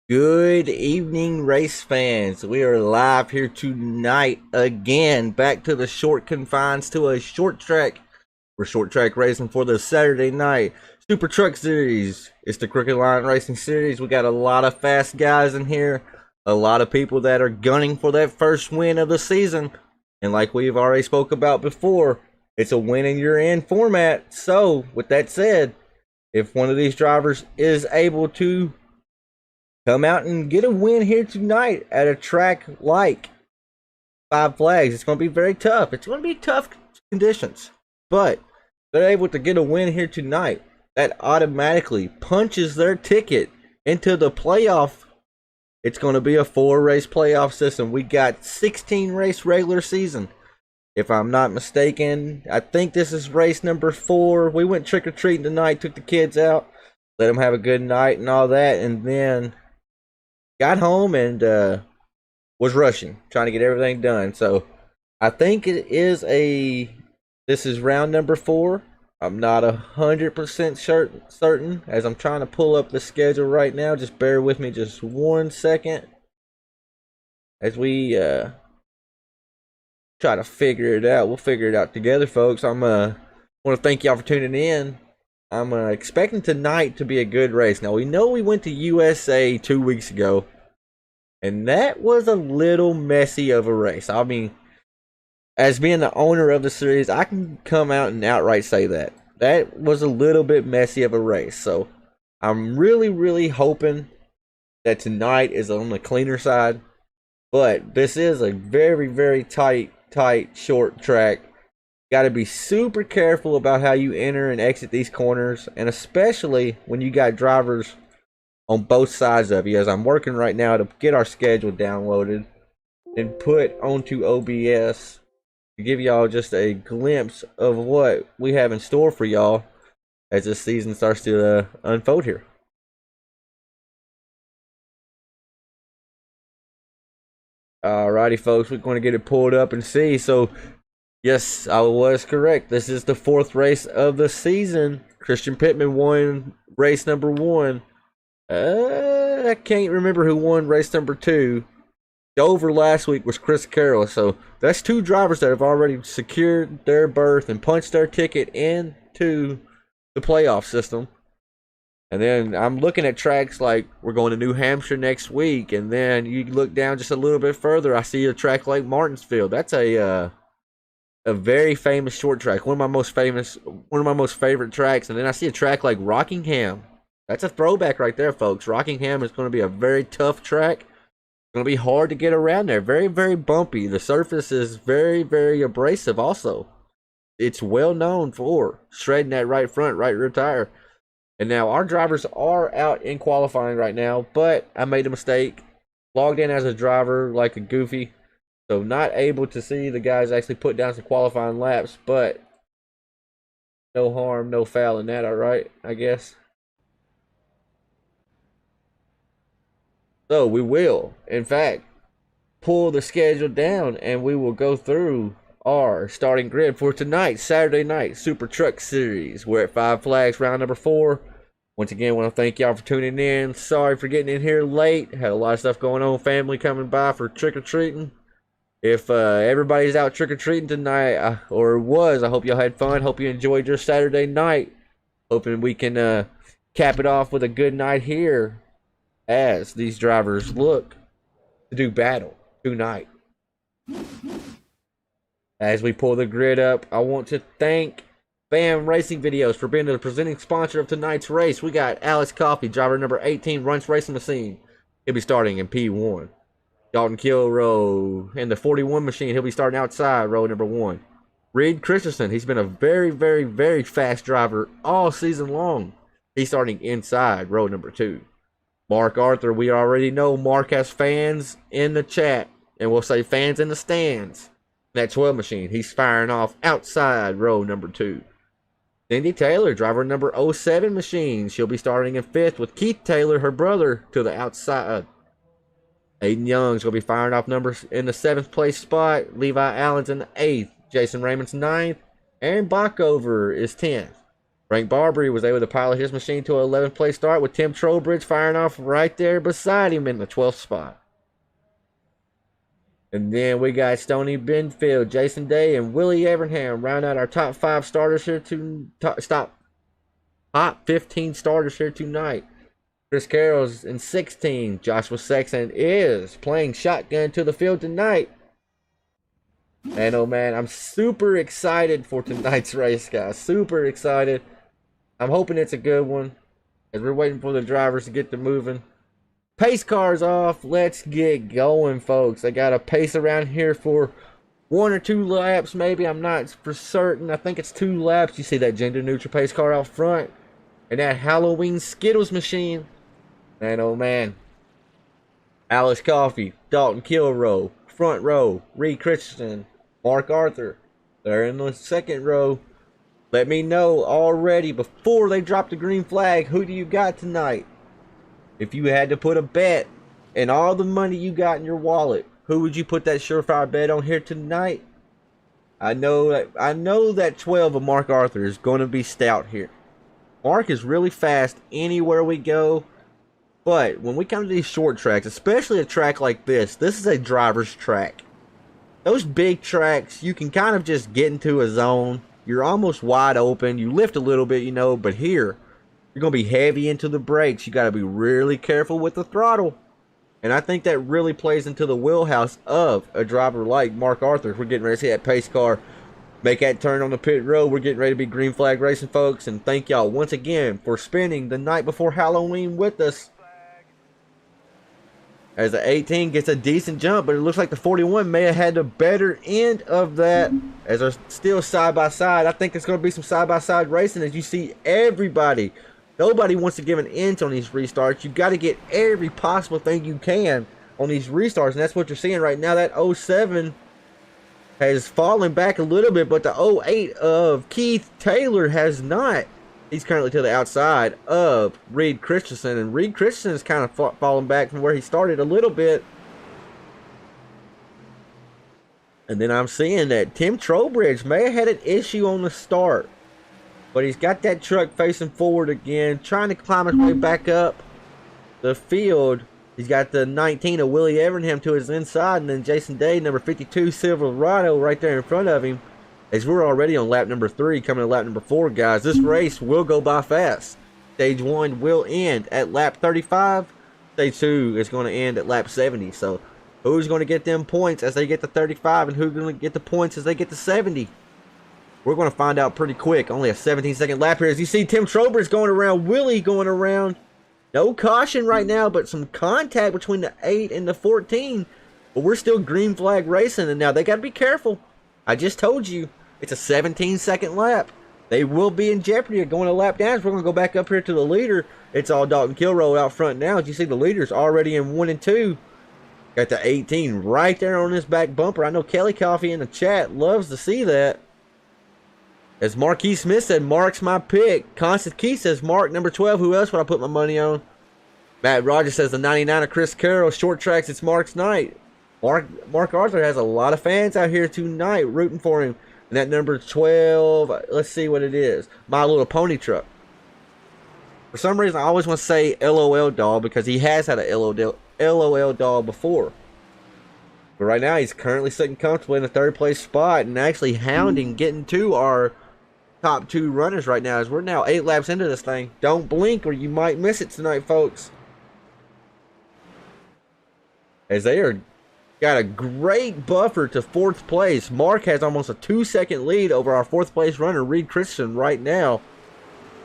Good evening, race fans. We are live here tonight again, back to the short confines to a short track. We're short track racing for the Saturday night Super Truck Series. It's the Crooked Line Racing Series. We got a lot of fast guys in here, a lot of people that are gunning for that first win of the season. And like we've already spoke about before, it's a win and you're in format. So, with that said, if one of these drivers is able to come out and get a win here tonight at a track like Five Flags, it's going to be very tough. It's going to be tough conditions. But they're able to get a win here tonight. That automatically punches their ticket into the playoff. It's going to be a 4-race playoff system. We got 16 race regular season. If I'm not mistaken, I think this is race number 4. We went trick-or-treating tonight, took the kids out, let them have a good night and all that, and then got home and was rushing, trying to get everything done. So I think this is round number 4. I'm not 100% certain as I'm trying to pull up the schedule right now. Just bear with me just 1 second as we try to figure it out. We'll figure it out together, folks. I want to thank y'all for tuning in. I'm expecting tonight to be a good race. Now, we know we went to USA 2 weeks ago, and that was a little messy of a race. I mean, as being the owner of the series, I can come out and outright say that. That was a little bit messy of a race. So, I'm really, really hoping that tonight is on the cleaner side. But this is a very, very tight, short track. Got to be super careful about how you enter and exit these corners, and especially when you got drivers on both sides of you, as I'm working right now to get our schedule downloaded and put onto OBS to give y'all just a glimpse of what we have in store for y'all as this season starts to unfold here. Alrighty, folks, we're going to get it pulled up and see. So Yes, I was correct. This is the fourth race of the season. Christian Pittman won race number one. I can't remember who won race number two. Over last week was Chris Carroll. So that's two drivers that have already secured their berth and punched their ticket into the playoff system. And then I'm looking at tracks like we're going to New Hampshire next week, and then you look down just a little bit further, I see a track like Martinsville. That's a very famous short track, one of my most favorite tracks. And then I see a track like Rockingham. That's a throwback right there, folks. Rockingham is going to be a very tough track. It's going to be hard to get around there. Very, very bumpy. The surface is very, very abrasive also. It's well known for shredding that right front, right rear tire. And now our drivers are out in qualifying right now, but I made a mistake. Logged in as a driver like a goofy. So not able to see the guys actually put down some qualifying laps, but no harm, no foul in that, all right, I guess. So we will, in fact, pull the schedule down and we will go through our starting grid for tonight, Saturday night, Super Truck Series. We're at Five Flags, round number 4. Once again, I want to thank y'all for tuning in. Sorry for getting in here late. Had a lot of stuff going on. Family coming by for trick-or-treating. If everybody's out trick-or-treating tonight, or was, I hope y'all had fun. Hope you enjoyed your Saturday night. Hoping we can cap it off with a good night here as these drivers look to do battle tonight. As we pull the grid up, I want to thank Bam Racing Videos for being the presenting sponsor of tonight's race. We got Alex Coffey, driver number 18, Runts Racing Machine. He'll be starting in P1. Dalton Kilrow in the 41 machine. He'll be starting outside row number 1. Reed Christensen, he's been a very, very, very fast driver all season long. He's starting inside row number 2. Mark Arthur, we already know Mark has fans in the chat, and we'll say fans in the stands. That 12 machine, he's firing off outside row number 2. Cindy Taylor, driver number 07 machine. She'll be starting in 5th with Keith Taylor, her brother, to the outside. Aiden Young's going to be firing off numbers in the 7th place spot. Levi Allen's in the 8th. Jason Raymond's 9th. Aaron Bockover is 10th. Frank Barbary was able to pilot his machine to an 11th place start with Tim Trowbridge firing off right there beside him in the 12th spot. And then we got Stoney Benfield, Jason Day, and Willie Evernham round out our top 5 starters here to top 15 starters here tonight. Chris Carroll's in 16. Joshua Sexton is playing shotgun to the field tonight. And oh man, I'm super excited for tonight's race, guys. Super excited. I'm hoping it's a good one as we're waiting for the drivers to get to moving. Pace cars off. Let's get going, folks. I got a pace around here for 1 or 2 laps, maybe. I'm not for certain. I think it's 2 laps. You see that gender neutral pace car out front and that Halloween Skittles machine. And oh man, Alice Coffey, Dalton Kilrow, front row, Reed Christensen, Mark Arthur, they're in the 2nd row. Let me know already before they drop the green flag, who do you got tonight? If you had to put a bet and all the money you got in your wallet, who would you put that surefire bet on here tonight? I know that 12 of Mark Arthur is going to be stout here. Mark is really fast anywhere we go. But when we come to these short tracks, especially a track like this is a driver's track. Those big tracks, you can kind of just get into a zone. You're almost wide open. You lift a little bit, you know, but here, you're going to be heavy into the brakes. You got to be really careful with the throttle. And I think that really plays into the wheelhouse of a driver like Mark Arthur. We're getting ready to see that pace car make that turn on the pit road. We're getting ready to be green flag racing, folks. And thank y'all once again for spending the night before Halloween with us. As the 18 gets a decent jump, but it looks like the 41 may have had the better end of that. As they're still side by side, I think it's going to be some side by side racing. As you see everybody, nobody wants to give an inch on these restarts. You got to get every possible thing you can on these restarts, and that's what you're seeing right now. That 07 has fallen back a little bit, but the 08 of Keith Taylor has not. He's currently to the outside of Reed Christensen, and Reed Christensen is kind of fallen back from where he started a little bit. And then I'm seeing that Tim Trowbridge may have had an issue on the start, but he's got that truck facing forward again, trying to climb his way back up the field. He's got the 19 of Willie Evernham to his inside, and then Jason Day, number 52, Silverado, right there in front of him. As we're already on lap number 3, coming to lap number 4, guys. This race will go by fast. Stage 1 will end at lap 35. Stage 2 is going to end at lap 70. So who's going to get them points as they get to 35, and who's going to get the points as they get to 70? We're going to find out pretty quick. Only a 17-second lap here. As you see, Tim Trowbridge going around, Willie going around. No caution right now, but some contact between the 8 and the 14. But we're still green flag racing, and now they got to be careful. I just told you, it's a 17-second lap. They will be in jeopardy of going a lap down. So we're going to go back up here to the leader. It's all Dalton Kilrow out front now. As you see, the leader's already in 1 and 2. Got the 18 right there on his back bumper. I know Kelly Coffee in the chat loves to see that. As Marquis Smith said, Mark's my pick. Constant Key says, Mark, number 12. Who else would I put my money on? Matt Rogers says, the 99 of Chris Carroll. Short tracks, it's Mark's night. Mark Arthur has a lot of fans out here tonight rooting for him. And that number 12, let's see what it is. My Little Pony truck. For some reason, I always want to say LOL doll because he has had a LOL doll before. But right now, he's currently sitting comfortably in the 3rd place spot and actually hounding, getting to our top 2 runners right now, as we're now 8 laps into this thing. Don't blink or you might miss it tonight, folks. As they are got a great buffer to 4th place. Mark has almost a 2-second lead over our 4th place runner, Reed Christensen, right now.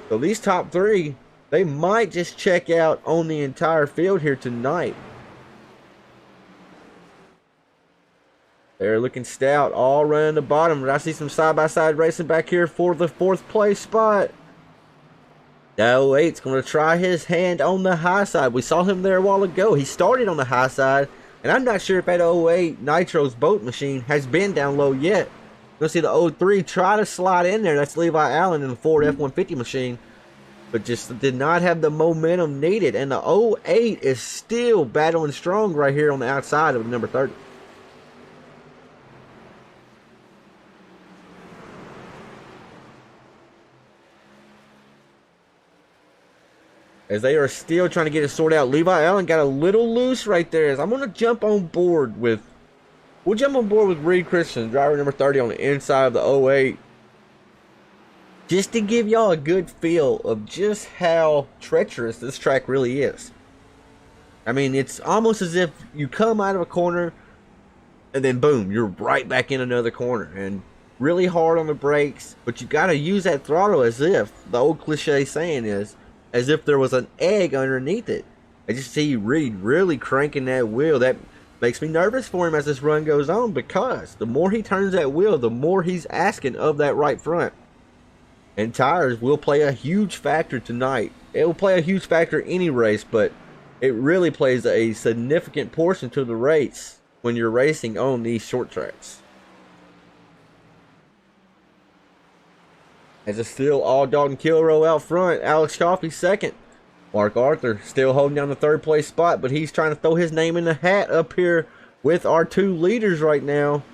So these top 3, they might just check out on the entire field here tonight. They're looking stout, all running the bottom. I see some side-by-side racing back here for the 4th place spot. The 08's going to try his hand on the high side. We saw him there a while ago. He started on the high side, and I'm not sure if that 08 Nitro's boat machine has been down low yet. You'll see the 03 try to slide in there. That's Levi Allen in the Ford F-150 machine, but just did not have the momentum needed. And the 08 is still battling strong right here on the outside of number 30. As they are still trying to get it sorted out. Levi Allen got a little loose right there. As I'm going to jump on board with... We'll jump on board with Reed Christensen, driver number 30 on the inside of the 08. Just to give y'all a good feel of just how treacherous this track really is. I mean, it's almost as if you come out of a corner and then boom, you're right back in another corner. And really hard on the brakes. But you got to use that throttle as if, the old cliche saying is, as if there was an egg underneath it. I just see Reed really cranking that wheel. That makes me nervous for him as this run goes on, because the more he turns that wheel, the more he's asking of that right front. And tires will play a huge factor tonight. It will play a huge factor any race, but it really plays a significant portion to the race when you're racing on these short tracks. As it's still all Dalton Kilrow out front. Alex Coffey second. Mark Arthur still holding down the 3rd place spot, but he's trying to throw his name in the hat up here with our 2 leaders right now,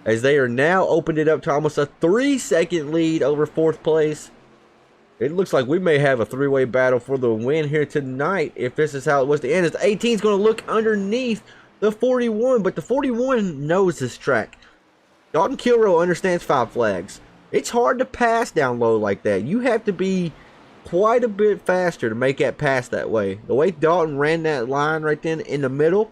as they are now opened it up to almost a 3-second lead over 4th place. It looks like we may have a 3-way battle for the win here tonight if this is how it was to end. As the 18 is going to look underneath the 41, but the 41 knows this track. Dalton Kilrow understands 5 flags. It's hard to pass down low like that. You have to be quite a bit faster to make that pass that way. The way Dalton ran that line right then in the middle,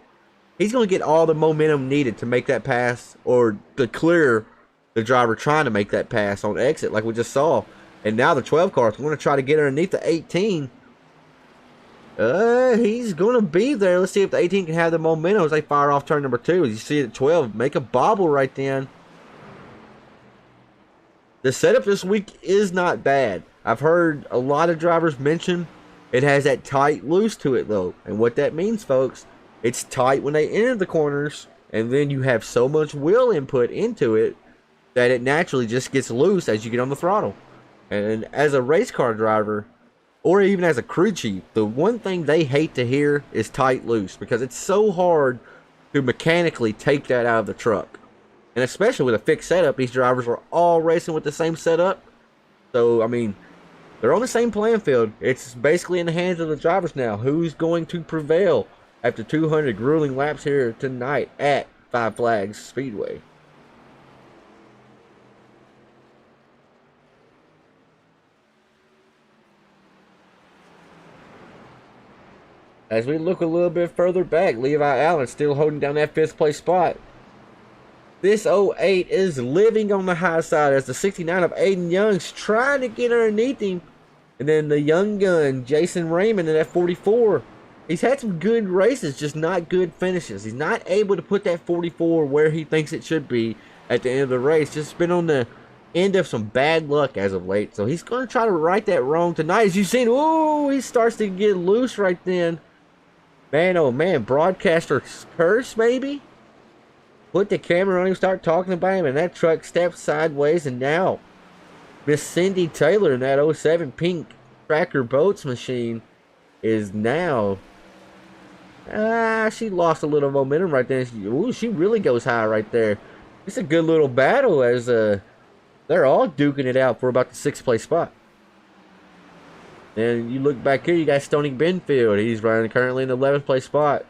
he's going to get all the momentum needed to make that pass, or to clear the driver trying to make that pass on exit like we just saw. And now the 12 car is going to try to get underneath the 18. He's going to be there. Let's see if the 18 can have the momentum as they fire off turn number 2. As you see the 12 make a bobble right then. The setup this week is not bad. I've heard a lot of drivers mention it has that tight loose to it though. And what that means, folks, it's tight when they enter the corners, and then you have so much wheel input into it that it naturally just gets loose as you get on the throttle. And as a race car driver, or even as a crew chief, the one thing they hate to hear is tight loose, because it's so hard to mechanically take that out of the truck. And especially with a fixed setup, these drivers are all racing with the same setup. So, I mean, they're on the same playing field. It's basically in the hands of the drivers now. Who's going to prevail after 200 grueling laps here tonight at Five Flags Speedway? As we look a little bit further back, Levi Allen still holding down that 5th place spot. This 08 is living on the high side as the 69 of Aiden Young's trying to get underneath him. And then the young gun, Jason Raymond, in that 44. He's had some good races, just not good finishes. He's not able to put that 44 where he thinks it should be at the end of the race. Just been on the end of some bad luck as of late. So he's going to try to right that wrong tonight. As you've seen, ooh, he starts to get loose right then. Man, oh man, broadcaster curse maybe? Put the camera on him, start talking about him, and that truck steps sideways, and now Miss Cindy Taylor in that 07 pink Tracker Boats machine is now... she lost a little momentum right there. She really goes high right there. It's a good little battle as they're all duking it out for about the 6th place spot. And you look back here, you got Stoney Benfield. He's running currently in the 11th place spot.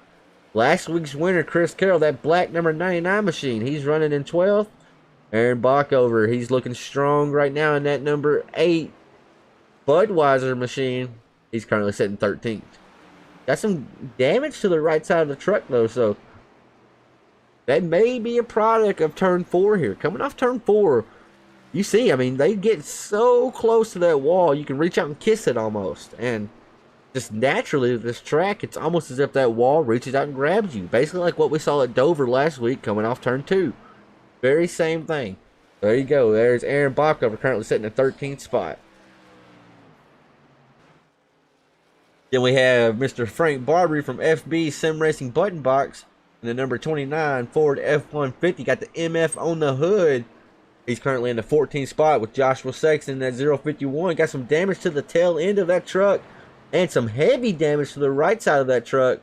Last week's winner, Chris Carroll, that black number 99 machine, he's running in 12th. Aaron Bockover, he's looking strong right now in that number 8 Budweiser machine. He's currently sitting 13th. Got some damage to the right side of the truck, though, so that may be a product of turn 4 here. Coming off turn 4, you see, I mean, they get so close to that wall, you can reach out and kiss it almost. And just naturally, this track, it's almost as if that wall reaches out and grabs you. Basically like what we saw at Dover last week coming off turn 2. Very same thing. There you go. There's Aaron Bockover currently sitting in 13th spot. Then we have Mr. Frank Barbary from FB Sim Racing Button Box in the number 29 Ford F-150. Got the MF on the hood. He's currently in the 14th spot with Joshua Sexton in that 051. Got some damage to the tail end of that truck and some heavy damage to the right side of that truck.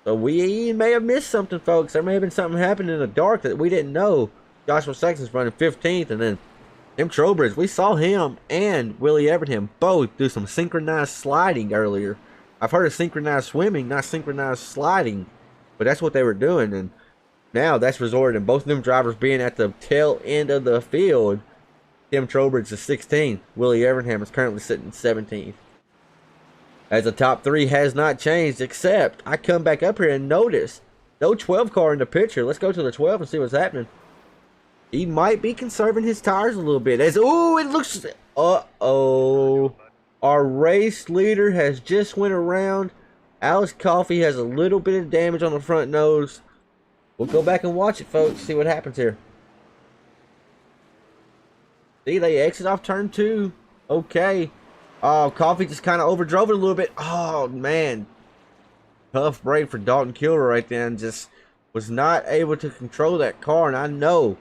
So we may have missed something, folks. There may have been something happening in the dark that we didn't know. Joshua Sexton's running 15th, and then Tim Trowbridge, we saw him and Willie Everham both do some synchronized sliding earlier. I've heard of synchronized swimming, not synchronized sliding, but that's what they were doing. And now that's resorted in both of them drivers being at the tail end of the field. Tim Trowbridge is 16th. Willie Everham is currently sitting 17th. As the top 3 has not changed, except I come back up here and notice no 12 car in the picture. Let's go to the 12 and see what's happening. He might be conserving his tires a little bit. As ooh, it looks... Uh-oh. Our race leader has just went around. Alex Coffey has a little bit of damage on the front nose. We'll go back and watch it, folks. See what happens here. See, they exit off turn 2. Okay. Oh, Coffey just kind of overdrove it a little bit. Oh, man. Tough break for Dalton Kilmer right there. And just was not able to control that car. And I know...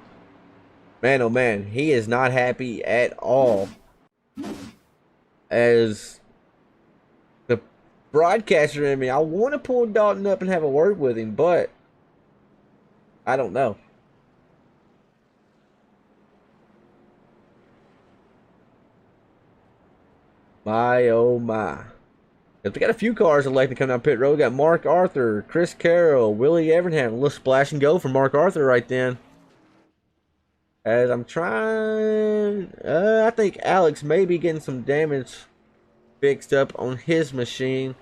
Man, oh man, he is not happy at all. As the broadcaster in me, I want to pull Dalton up and have a word with him, but I don't know. My, oh my. We got a few cars that like to come down pit road. We got Mark Arthur, Chris Carroll, Willie Everham. A little splash and go for Mark Arthur right then. As I'm trying, I think Alex may be getting some damage fixed up on his machine.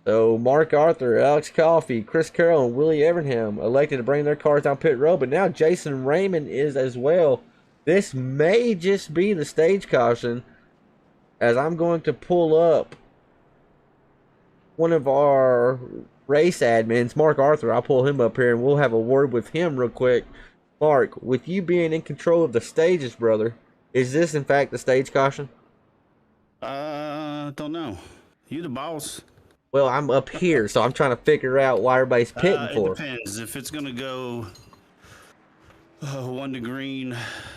So Mark Arthur, Alex Coffey, Chris Carroll, and Willie Everham elected to bring their cars down pit road. But now Jason Raymond is as well. This may just be the stage caution. As I'm going to pull up one of our race admins, Mark Arthur. I'll pull him up here and we'll have a word with him real quick. Mark, with you being in control of the stages, brother, is this in fact the stage caution? Don't know. You the boss. Well, I'm up here, so I'm trying to figure out why everybody's pitting for. It depends. If it's gonna go 1 to green,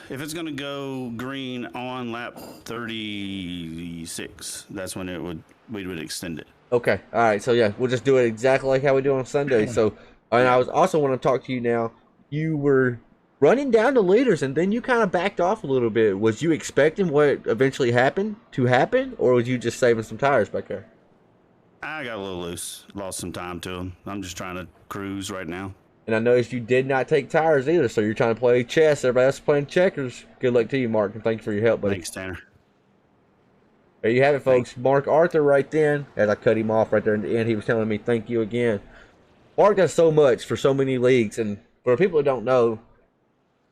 if it's gonna go green on lap 36, that's when we would extend it. Okay, all right. So yeah, we'll just do it exactly like how we do on Sunday. So, and I was also want to talk to you now. you were running down the leaders and then you kind of backed off a little bit. Was you expecting what eventually happened to happen, or was you just saving some tires back there? I got a little loose, lost some time to him. I'm just trying to cruise right now. And I noticed you did not take tires either, so you're trying to play chess. Everybody else is playing checkers. Good luck to you, Mark, and thank you for your help, buddy. Thanks, Tanner. There you have it, Thanks. folks. Mark Arthur right then. As I cut him off right there in the end, he was telling me thank you again. Mark does so much for so many leagues, and for people who don't know,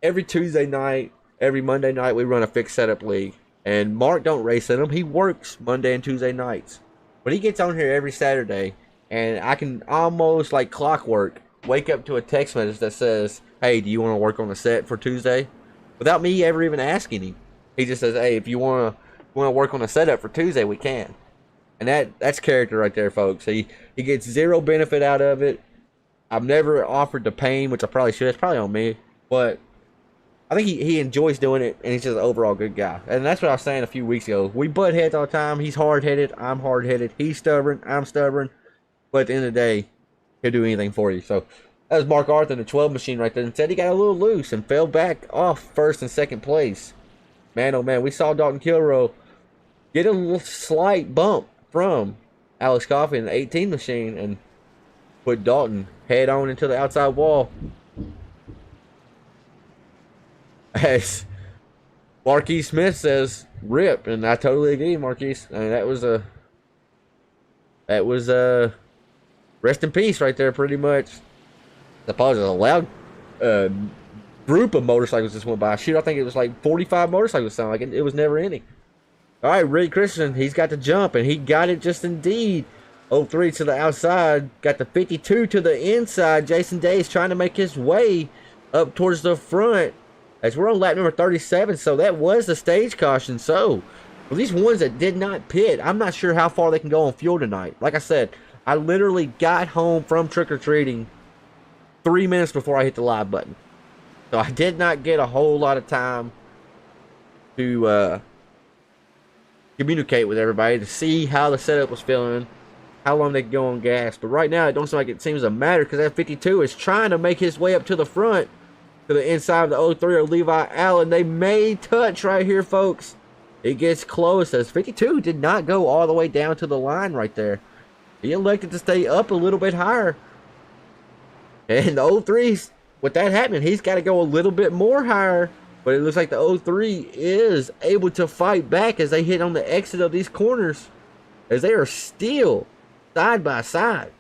every Tuesday night, every Monday night, we run a fixed setup league. And Mark don't race in them. He works Monday and Tuesday nights. But he gets on here every Saturday, and I can almost like clockwork wake up to a text message that says, hey, do you want to work on a set for Tuesday? Without me ever even asking him. He just says, hey, if you want to work on a setup for Tuesday, we can. And that's character right there, folks. He gets zero benefit out of it. I've never offered to pay him, which I probably should. It's probably on me. But I think he enjoys doing it, and he's just an overall good guy. And that's what I was saying a few weeks ago. We butt heads all the time. He's hard-headed. I'm hard-headed. He's stubborn. I'm stubborn. But at the end of the day, he'll do anything for you. So that was Mark Arthur, the 12 machine right there, and said he got a little loose and fell back off first and second place. Man, oh man, we saw Dalton Kilrow get a little slight bump from Alex Coffey in the 18 machine and put Dalton head on into the outside wall. As Marquis Smith says, rip, and I totally agree, Marquis. I mean, that was rest in peace right there, pretty much. I apologize, a loud group of motorcycles just went by. Shoot, I think it was like 45 motorcycles sound like it was never ending. All right, Rick Christian, he's got the jump, and he got it just indeed. 03 to the outside, got the 52 to the inside. Jason Day is trying to make his way up towards the front as we're on lap number 37, so that was the stage caution. So for these ones that did not pit, I'm not sure how far they can go on fuel tonight. Like I said, I literally got home from trick-or-treating 3 minutes before I hit the live button. So I did not get a whole lot of time to communicate with everybody to see how the setup was feeling, how long they could go on gas. But right now, it don't seem like it seems to matter because that 52 is trying to make his way up to the front, to the inside of the 03 of Levi Allen. They may touch right here, folks. It gets close as 52 did not go all the way down to the line right there. He elected to stay up a little bit higher. And the 03's, with that happening, he's got to go a little bit more higher. But it looks like the 03 is able to fight back as they hit on the exit of these corners, as they are still side by side.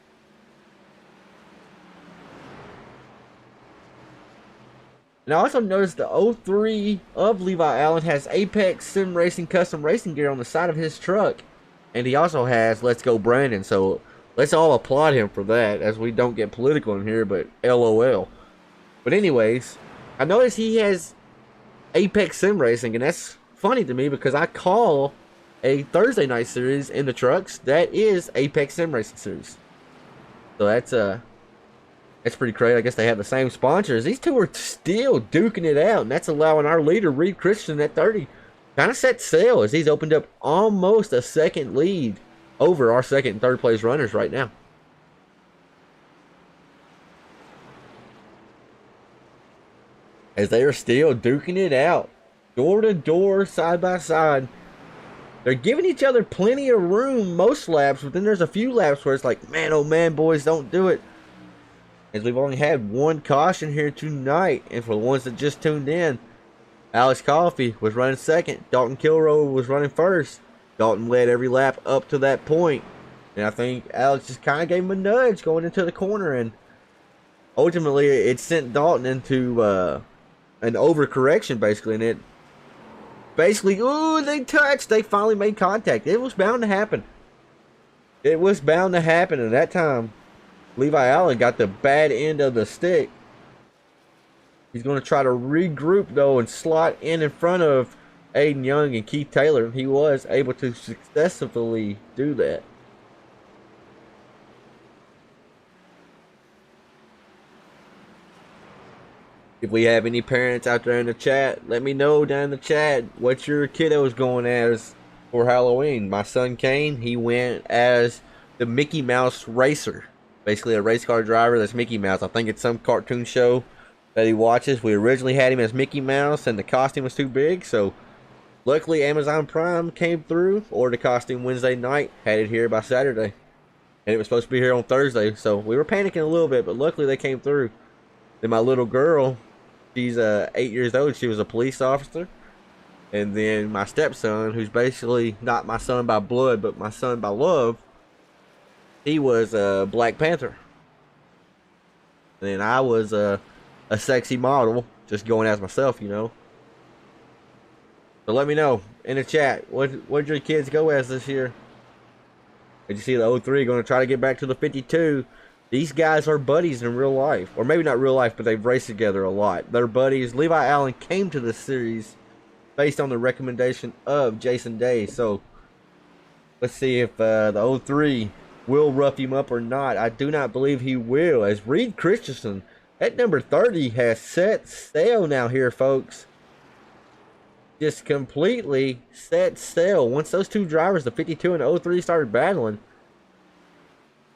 And I also noticed the 03 of Levi Allen has Apex Sim Racing custom racing gear on the side of his truck. And he also has Let's Go Brandon. So let's all applaud him for that, as we don't get political in here, but LOL. But anyways, I noticed he has Apex Sim Racing, and that's funny to me because I call a Thursday night series in the trucks that is Apex Sim Racing series. So that's pretty crazy. I guess they have the same sponsors. These two are still duking it out, and that's allowing our leader, Reed Christian, at 30, kind of set sail as he's opened up almost a second lead over our second and third place runners right now. As they are still duking it out, door to door, side by side. They're giving each other plenty of room most laps, but then there's a few laps where it's like, man, oh man, boys, don't do it. As we've only had one caution here tonight, and for the ones that just tuned in, Alex Coffey was running second. Dalton Kilrow was running first. Dalton led every lap up to that point. And I think Alex just kind of gave him a nudge going into the corner, and ultimately it sent Dalton into an overcorrection, basically. And it basically, ooh, they touched. They finally made contact. It was bound to happen. It was bound to happen. And that time, Levi Allen got the bad end of the stick. He's going to try to regroup, though, and slot in front of Aiden Young and Keith Taylor. He was able to successfully do that. If we have any parents out there in the chat, let me know down in the chat what your kiddo's going as for Halloween. My son Kane, he went as the Mickey Mouse Racer. Basically a race car driver that's Mickey Mouse. I think it's some cartoon show that he watches. We originally had him as Mickey Mouse, and the costume was too big, so luckily Amazon Prime came through, ordered the costume Wednesday night, had it here by Saturday. And it was supposed to be here on Thursday, so we were panicking a little bit, but luckily they came through. Then my little girl, she's 8 years old, she was a police officer. And then my stepson, who's basically not my son by blood, but my son by love, he was a Black Panther. And then I was a sexy model, just going as myself, you know. So let me know in the chat, what'd your kids go as this year? Did you see the 03 going to try to get back to the 52? These guys are buddies in real life. Or maybe not real life, but they've raced together a lot. They're buddies. Levi Allen came to this series based on the recommendation of Jason Day. So let's see if the 03 will rough him up or not. I do not believe he will, as Reed Christensen at number 30 has set sail now here, folks. Just completely set sail. Once those two drivers, the 52 and the 03, started battling.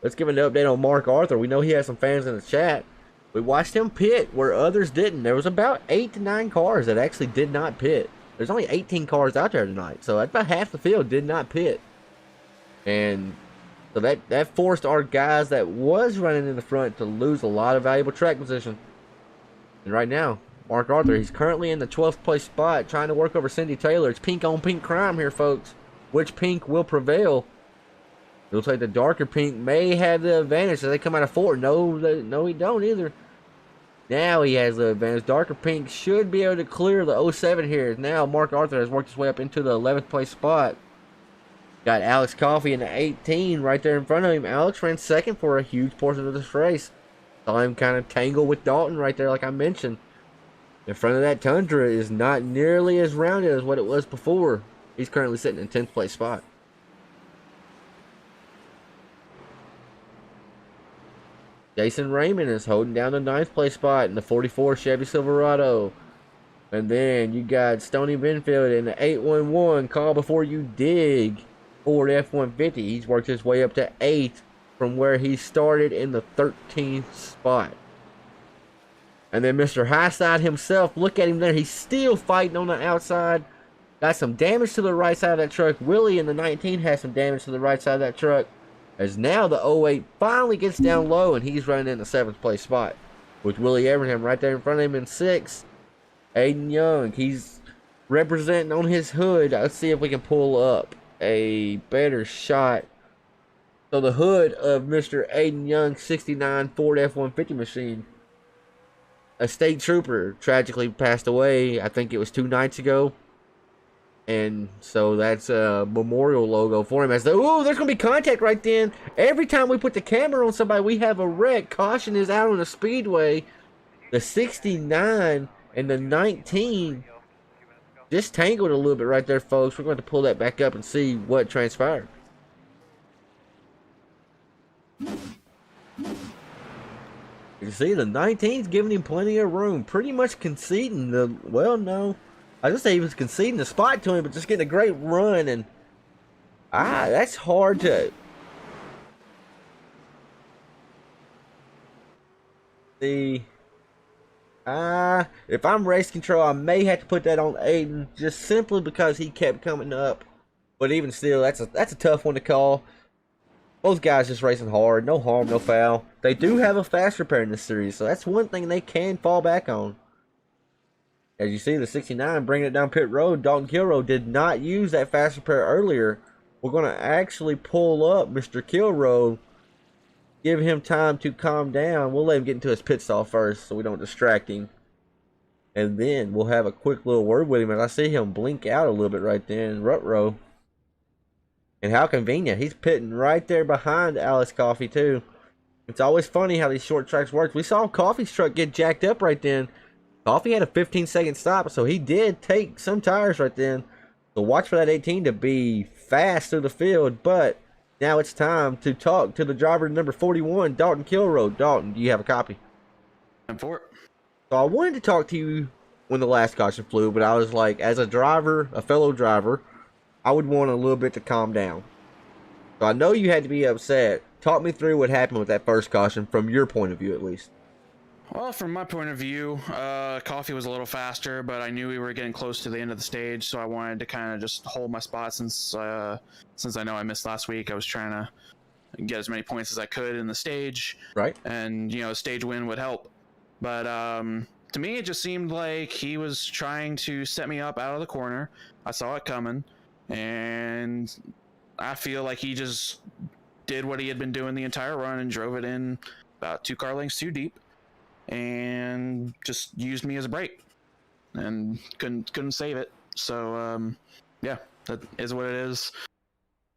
Let's give an update on Mark Arthur. We know he has some fans in the chat. We watched him pit where others didn't. There was about 8 to 9 cars that actually did not pit. There's only 18 cars out there tonight, so about half the field did not pit. And so that forced our guys that was running in the front to lose a lot of valuable track position. And right now, Mark Arthur, he's currently in the 12th place spot, trying to work over Cindy Taylor. It's pink on pink crime here, folks. Which pink will prevail? It looks like the darker pink may have the advantage as they come out of 4. No, he don't either. Now he has the advantage. Darker pink should be able to clear the 07 here. Now Mark Arthur has worked his way up into the 11th place spot. Got Alex Coffey in the 18 right there in front of him. Alex ran second for a huge portion of this race. Saw him kind of tangle with Dalton right there, like I mentioned. In front of that Tundra is not nearly as rounded as what it was before. He's currently sitting in 10th place spot. Jason Raymond is holding down the 9th place spot in the 44 Chevy Silverado. And then you got Stoney Benfield in the 811 Call Before You Dig Ford F-150. He's worked his way up to 8th from where he started in the 13th spot. And then Mr. Highside himself, look at him there. He's still fighting on the outside. Got some damage to the right side of that truck. Willie in the 19 has some damage to the right side of that truck. As now the 08 finally gets down low and he's running in the 7th place spot. With Willie Everingham right there in front of him in 6th. Aiden Young, he's representing on his hood. Let's see if we can pull up a better shot. So the hood of Mr. Aiden Young's 69 Ford F-150 machine. A state trooper tragically passed away. I think it was 2 nights ago. And so that's a memorial logo for him. As the, ooh, there's going to be contact right then. Every time we put the camera on somebody, we have a wreck. Caution is out on the speedway. The 69 and the 19 just tangled a little bit right there, folks. We're going to pull that back up and see what transpired. You see, the 19's giving him plenty of room. Pretty much conceding the, well, no. I just say he was conceding the spot to him, but just getting a great run. And, that's hard to see. If I'm race control, I may have to put that on Aiden just simply because he kept coming up. But even still, that's a tough one to call. Both guys just racing hard. No harm, no foul. They do have a fast repair in this series, so that's one thing they can fall back on. As you see, the 69 bringing it down pit road. Dalton Kilroe did not use that fast repair earlier. We're going to actually pull up Mr. Kilroe. Give him time to calm down. We'll let him get into his pit stall first so we don't distract him. And then we'll have a quick little word with him as I see him blink out a little bit right there in rut row. And how convenient. He's pitting right there behind Alex Coffey too. It's always funny how these short tracks work. We saw Coffey's truck get jacked up right then. Coffey had a 15-second stop, so he did take some tires right then. So watch for that 18 to be fast through the field. But now it's time to talk to the driver number 41, Dalton Kilroe. Dalton, do you have a copy? I'm for it. So I wanted to talk to you when the last caution flew, but I was like, as a driver, a fellow driver, I would want a little bit to calm down. So I know you had to be upset. Talk me through what happened with that first caution from your point of view, at least. Well, from my point of view, Coffee was a little faster, but I knew we were getting close to the end of the stage, so I wanted to kind of just hold my spot since I know I missed last week. I was trying to get as many points as I could in the stage, Right. and stage win would help. But to me, it just seemed like he was trying to set me up out of the corner. I saw it coming, and I feel like he just did what he had been doing the entire run and drove it in about 2 car lengths too deep, and just used me as a brake, and couldn't save it. So yeah, that is what it is.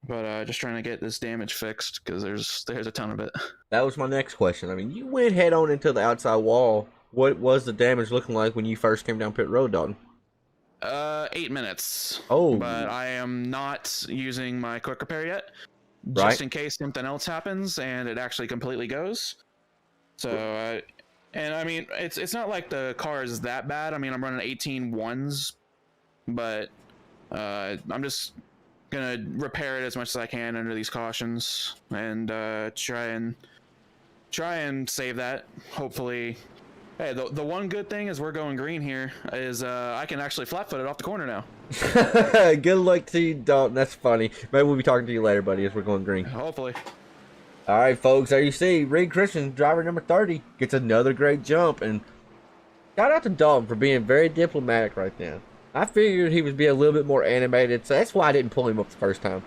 But just trying to get this damage fixed because there's a ton of it. That was my next question. I mean, you went head on into the outside wall. What was the damage looking like when you first came down pit road, Dalton? 8 minutes. Oh, But I am not using my quick repair yet, right. just in case something else happens and it actually completely goes. So, and I mean, it's not like the car is that bad. I mean, I'm running 18 ones, but I'm just gonna repair it as much as I can under these cautions and try and save that. Hopefully. Hey, the one good thing is we're going green here is I can actually flat foot it off the corner now. Good luck to you, Dalton. That's funny. Maybe we'll be talking to you later, buddy, as we're going green. Hopefully. All right, folks. There you see, Reed Christian, driver number 30, gets another great jump. And shout out to Dalton for being very diplomatic right now. I figured he would be a little bit more animated, so that's why I didn't pull him up the first time.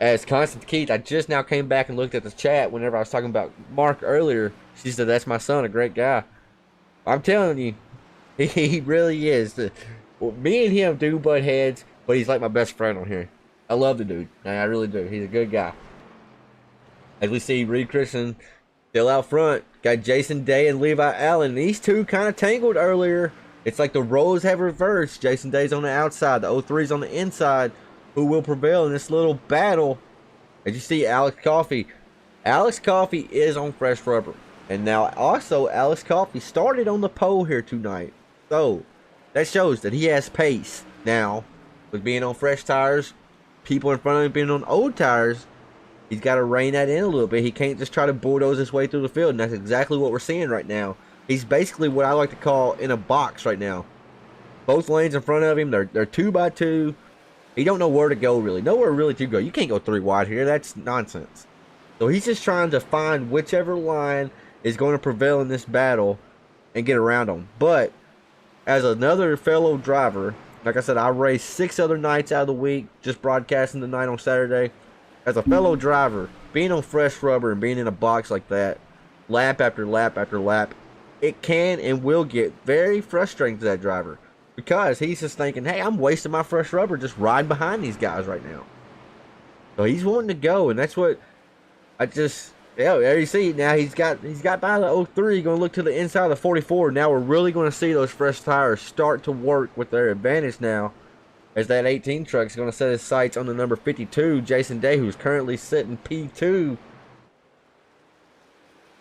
As Constance Keith, I just now came back and looked at the chat whenever I was talking about Mark earlier. She said, that's my son, a great guy. I'm telling you, he really is. Well, me and him do butt heads, but he's like my best friend on here. I love the dude. I really do. He's a good guy. As we see Reed Christian still out front. Got Jason Day and Levi Allen. These two kind of tangled earlier. It's like the roles have reversed. Jason Day's on the outside. The 03's on the inside. Who will prevail in this little battle? As you see, Alex Coffey. Alex Coffey is on fresh rubber. And now also Alex Coffey started on the pole here tonight. So that shows that he has pace. Now, with being on fresh tires, people in front of him being on old tires, he's got to rein that in a little bit. He can't just try to bulldoze his way through the field. And that's exactly what we're seeing right now. He's basically what I like to call in a box right now. Both lanes in front of him, they're 2x2. He don't know where to go, really. Nowhere really to go. You can't go 3 wide here. That's nonsense. So he's just trying to find whichever line is going to prevail in this battle and get around them. But as another fellow driver, like I said, I raced 6 other nights out of the week, just broadcasting the night on Saturday. As a fellow driver, being on fresh rubber and being in a box like that, lap after lap after lap, it can and will get very frustrating to that driver. Because he's just thinking, hey, I'm wasting my fresh rubber just riding behind these guys right now. So he's wanting to go, and that's what I just... Yeah, there you see. Now he's got by the 03, going to look to the inside of the 44. Now we're really going to see those fresh tires start to work with their advantage now. As that 18 truck is going to set his sights on the number 52, Jason Day, who's currently sitting P2.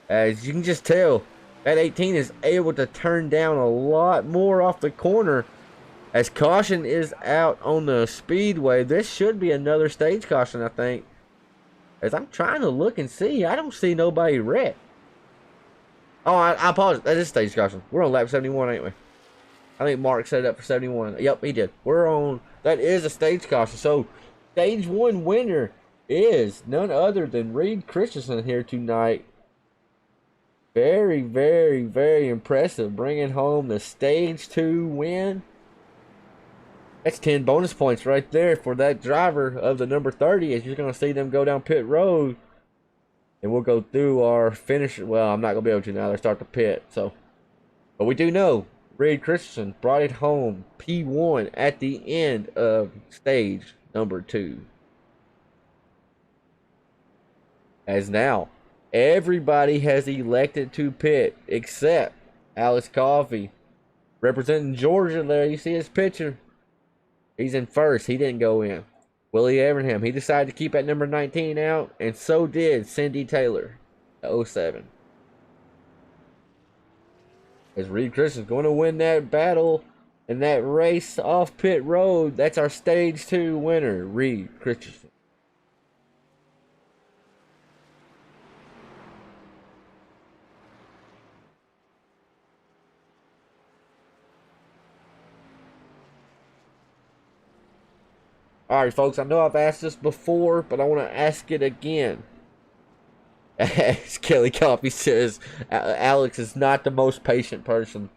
As you can just tell, that 18 is able to turn down a lot more off the corner. As caution is out on the speedway, this should be another stage caution, I think. As I'm trying to look and see, I don't see nobody wreck. Oh, I apologize. That is stage caution. We're on lap 71, ain't we? I think Mark set it up for 71. Yep, he did. We're on... That is a stage caution. So, stage 1 winner is none other than Reed Christensen here tonight. Very, very, very impressive. Bringing home the stage 2 win. That's 10 bonus points right there for that driver of the number 30, as you're going to see them go down pit road. And we'll go through our finish. Well, I'm not going to be able to now. They start the pit. So, but we do know Reed Christensen brought it home P1 at the end of stage number 2. As now, everybody has elected to pit except Alex Coffey. Representing Georgia there, you see his picture. He's in first. He didn't go in. Willie Evernham, he decided to keep that number 19 out, and so did Cindy Taylor, the 07. As Reed Christensen's going to win that battle and that race off pit road, that's our stage 2 winner, Reed Christensen. Alright, folks, I know I've asked this before, but I want to ask it again. As Kelly Coffee says, Alex is not the most patient person.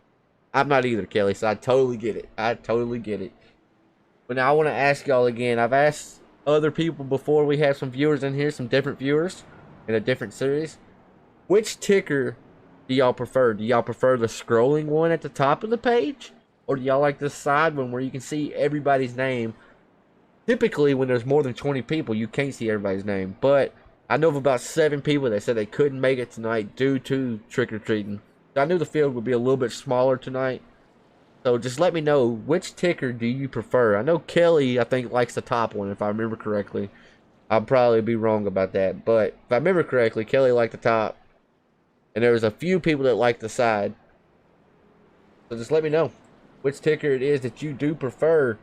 I'm not either, Kelly, so I totally get it. I totally get it. But now I want to ask y'all again. I've asked other people before. We have some viewers in here, some different viewers in a different series. Which ticker do y'all prefer? Do y'all prefer the scrolling one at the top of the page? Or do y'all like the side one where you can see everybody's name? Typically, when there's more than 20 people, you can't see everybody's name. But I know of about 7 people that said they couldn't make it tonight due to trick-or-treating. I knew the field would be a little bit smaller tonight. So just let me know, which ticker do you prefer? I know Kelly, I think, likes the top one, if I remember correctly. I'll probably be wrong about that. But if I remember correctly, Kelly liked the top. And there was a few people that liked the side. So just let me know which ticker it is that you do prefer,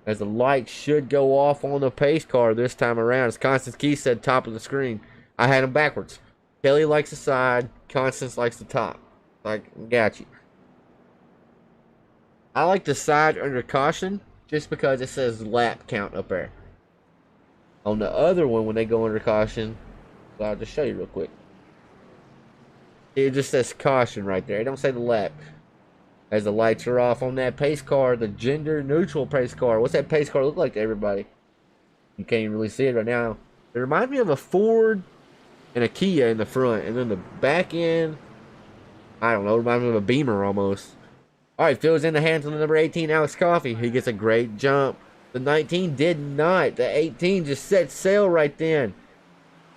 as the light should go off on the pace car this time around. As Constance Key said, top of the screen. I had them backwards. Kelly likes the side. Constance likes the top. Like, got you. I like the side under caution just because it says lap count up there. On the other one, when they go under caution, well, I'll just show you real quick. It just says caution right there. It don't say the lap. As the lights are off on that pace car, the gender neutral pace car. What's that pace car look like to everybody? You can't even really see it right now. It reminds me of a Ford and a Kia in the front, and then the back end, I don't know, it reminds me of a Beamer almost. Alright, Phil's in the hands of the number 18, Alex Coffey. He gets a great jump. The 19 did not. The 18 just set sail right then.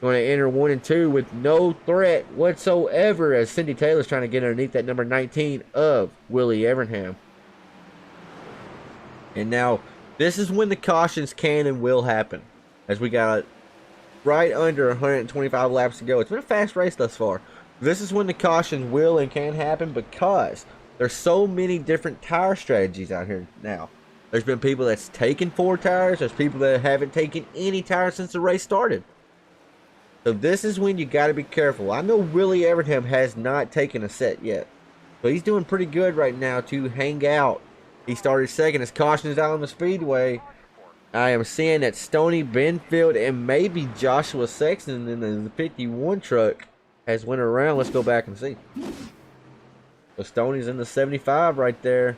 Going to enter 1 and 2 with no threat whatsoever, as Cindy Taylor's trying to get underneath that number 19 of Willie Evernham. And now, this is when the cautions can and will happen, as we got right under 125 laps to go. It's been a fast race thus far. This is when the cautions will and can happen, because there's so many different tire strategies out here now. There's been people that's taken 4 tires. There's people that haven't taken any tires since the race started. So this is when you got to be careful. I know Willie Evernham has not taken a set yet, but he's doing pretty good right now to hang out. He started second. His caution is out on the speedway. I am seeing that Stoney Benfield and maybe Joshua Sexton in the 51 truck has went around. Let's go back and see. So Stoney's in the 75 right there.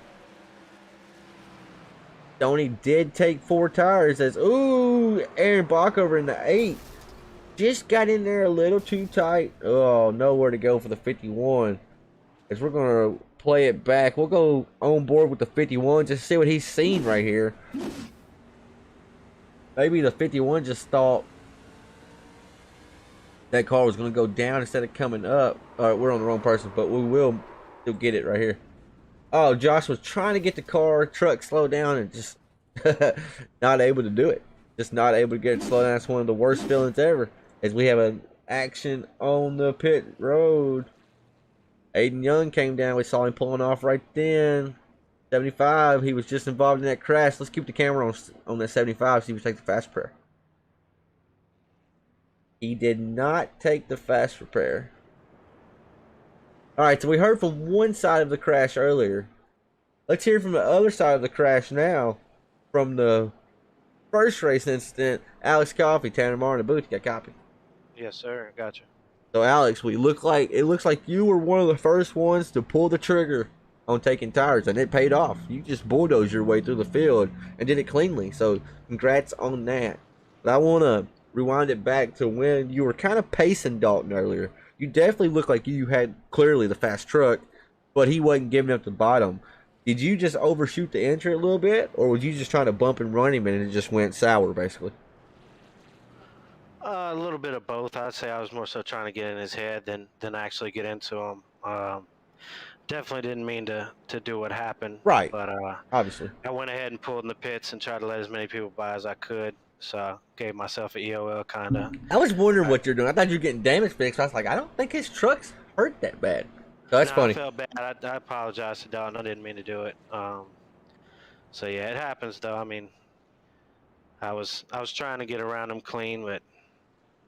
Stoney did take 4 tires. As ooh, Aaron Bach over in the 8. Just got in there a little too tight. Oh, nowhere to go for the 51. As we're going to play it back. We'll go on board with the 51. Just see what he's seen right here. Maybe the 51 just thought that car was going to go down instead of coming up. Alright, we're on the wrong person, but we will still get it right here. Oh, Josh was trying to get the truck slowed down and just not able to do it. Just not able to get it slowed down. That's one of the worst feelings ever. As we have an action on the pit road. Aiden Young came down. We saw him pulling off right then. 75. He was just involved in that crash. Let's keep the camera on that 75. See if he takes the fast repair. He did not take the fast repair. Alright, so we heard from one side of the crash earlier. Let's hear from the other side of the crash now. From the first race incident, Alex Coffey, Tanner Marr in the booth. You got a copy? Yes, sir. Gotcha. So, Alex, it looks like you were one of the first ones to pull the trigger on taking tires, and it paid off. You just bulldozed your way through the field and did it cleanly. So, congrats on that. But I want to rewind it back to when you were kind of pacing Dalton earlier. You definitely looked like you had clearly the fast truck, but he wasn't giving up the bottom. Did you just overshoot the entry a little bit, or was you just trying to bump and run him and it just went sour, basically? A little bit of both. I'd say I was more so trying to get in his head than actually get into him. Definitely didn't mean to do what happened. Right. But obviously, I went ahead and pulled in the pits and tried to let as many people by as I could. So I gave myself an EOL kind of. I was wondering what you're doing. I thought you were getting damage fixed. I was like, I don't think his truck's hurt that bad. So that's funny. I felt bad. I apologize to Dalton. I didn't mean to do it. So yeah, it happens though. I mean, I was trying to get around him clean, but.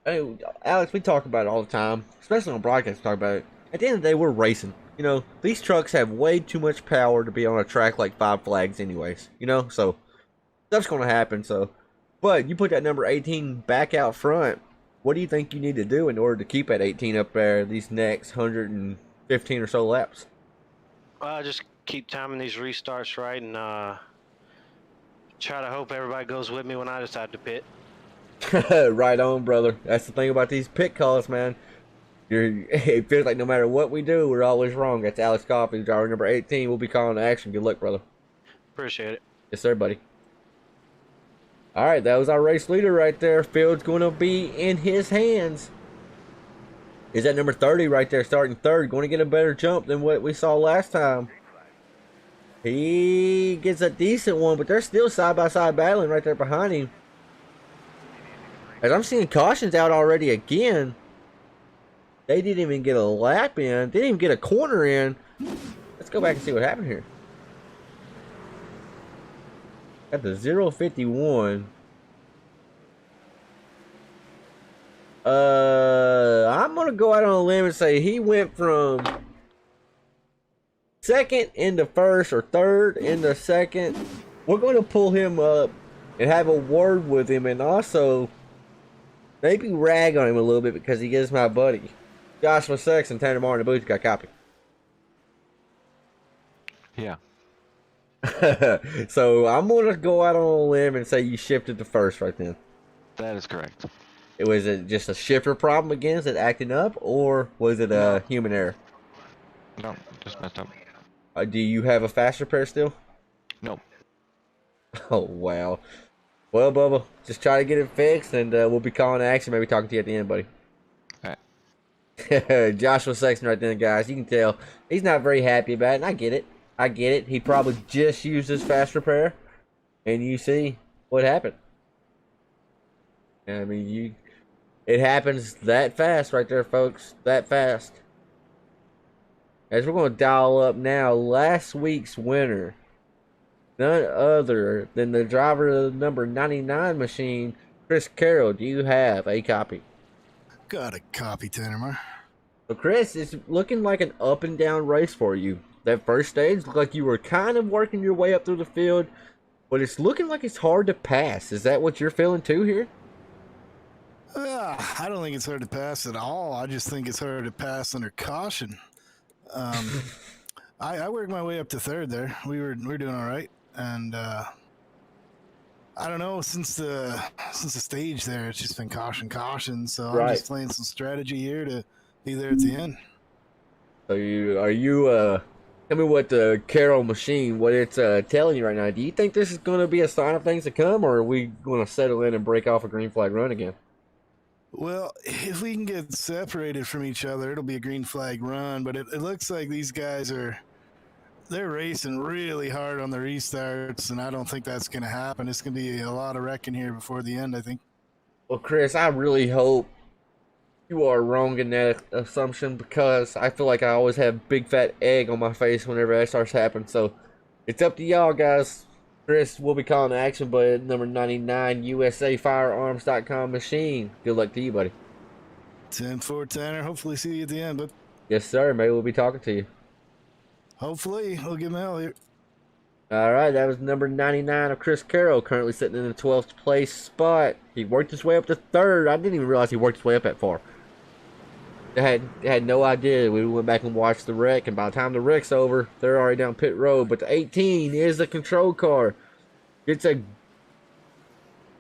Hey, Alex, we talk about it all the time, especially on broadcast. We talk about it. At the end of the day, we're racing. You know, these trucks have way too much power to be on a track like Five Flags anyways. You know, so stuff's going to happen. So But you put that number 18 back out front. What do you think you need to do in order to keep that 18 up there these next 115 or so laps? Just keep timing these restarts right and try to hope everybody goes with me when I decide to pit. Right on, brother. That's the thing about these pit calls, man. It feels like no matter what we do, we're always wrong. That's Alex Coffey, driver number 18. We'll be calling the action. Good luck, brother. Appreciate it. Yes, sir, buddy. All right, that was our race leader right there. Field's going to be in his hands. Is that number 30 right there, starting third? Going to get a better jump than what we saw last time. He gets a decent one, but they're still side-by-side battling right there behind him. As I'm seeing cautions out already again. They didn't even get a lap in. Didn't even get a corner in. Let's go back and see what happened here. Got the 051. I'm gonna go out on a limb and say he went from second into first or third into second. We're going to pull him up and have a word with him, and also maybe rag on him a little bit because he is my buddy. Joshua Sex and Tanner Martin, the booth got copy. Yeah. So I'm gonna go out on a limb and say you shifted to first right then. That is correct. Was it just a shifter problem again? Is it acting up, or was it a human error? No, just messed up. Do you have a fast repair still? Nope. Oh wow. Well, Bubba, just try to get it fixed, and we'll be calling action. Maybe talking to you at the end, buddy. All right. Joshua Sexton right there, guys. You can tell he's not very happy about it, and I get it. I get it. He probably just used his fast repair, and you see what happened. I mean, it happens that fast right there, folks. That fast. As we're going to dial up now, last week's winner, none other than the driver of the number 99 machine, Chris Carroll. Do you have a copy? Got a copy, Tanner. So, Chris, it's looking like an up and down race for you. That first stage looked like you were kind of working your way up through the field, but it's looking like it's hard to pass. Is that what you're feeling too here? I don't think it's hard to pass at all. I just think it's hard to pass under caution. I worked my way up to third there. We're doing all right, and I don't know, since the stage there, it's just been caution. So Right. I'm just playing some strategy here to be there at the end. So tell me what the Carroll machine, what it's telling you right now. Do you think this is going to be a sign of things to come, or are we going to settle in and break off a green flag run again? Well, if we can get separated from each other, it'll be a green flag run. But it looks like these guys they're racing really hard on the restarts, and I don't think that's going to happen. It's going to be a lot of wrecking here before the end, I think. Well, Chris, I really hope you are wrong in that assumption, because I feel like I always have big fat egg on my face whenever that starts happening. So it's up to y'all, guys. Chris will be calling action, but number 99 USAFirearms.com machine. Good luck to you, buddy. 10-4, Tanner. Hopefully see you at the end, but Yes, sir. Maybe we'll be talking to you. hopefully we'll get mail here. All right, that was number 99 of Chris Carroll, currently sitting in the 12th place spot. He worked his way up to third. I didn't even realize he worked his way up that far. I had no idea. We went back and watched the wreck, and by the time the wreck's over, they're already down pit road. But the 18 is the control car. It's a...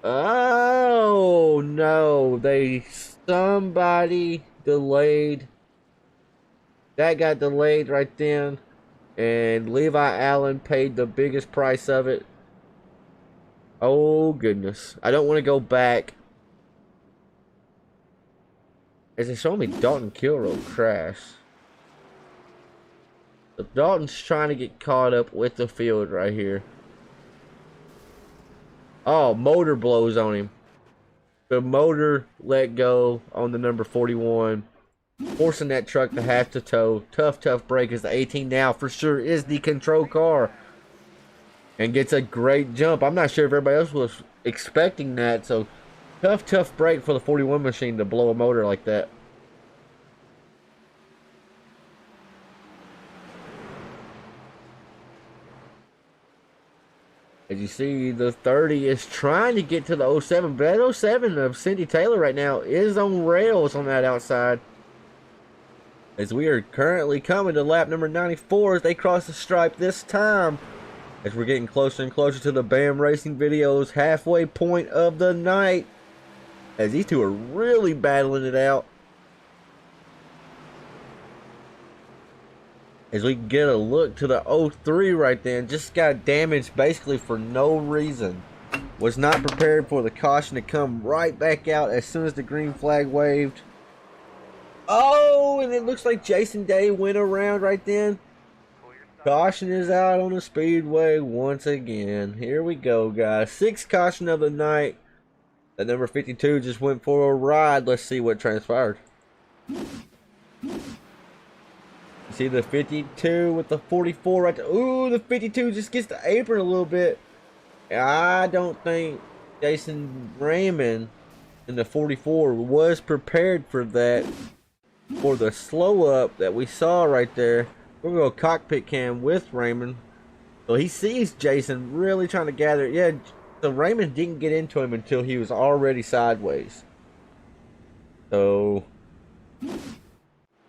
Oh, no. Somebody delayed. That got delayed right then. And Levi Allen paid the biggest price of it. Oh, goodness. I don't want to go back. Is it showing me Dalton Kilroe crash? So Dalton's trying to get caught up with the field right here. Oh, motor blows on him. The motor let go on the number 41, forcing that truck to have to tow. Tough break, as the 18 now for sure is the control car. And gets a great jump. I'm not sure if everybody else was expecting that, so tough break for the 41 machine to blow a motor like that. As As you see, the 30 is trying to get to the 07, but that 07 of Cindy Taylor right now is on rails on that outside. As we are currently coming to lap number 94 as they cross the stripe this time. As we're getting closer and closer to the BAM Racing Videos halfway point of the night. As these two are really battling it out. As we get a look to the 03 right there, just got damaged basically for no reason. Was not prepared for the caution to come right back out as soon as the green flag waved. Oh, and it looks like Jason Day went around right then. Caution is out on the speedway once again. Here we go, guys. 6th caution of the night. That number 52 just went for a ride. Let's see what transpired. See the 52 with the 44 right there. Ooh, the 52 just gets the apron a little bit. I don't think Jason Raymond in the 44 was prepared for that. For the slow up that we saw right there. We're going to go cockpit cam with Raymond. So he sees Jason really trying to gather. Yeah, so Raymond didn't get into him until he was already sideways. So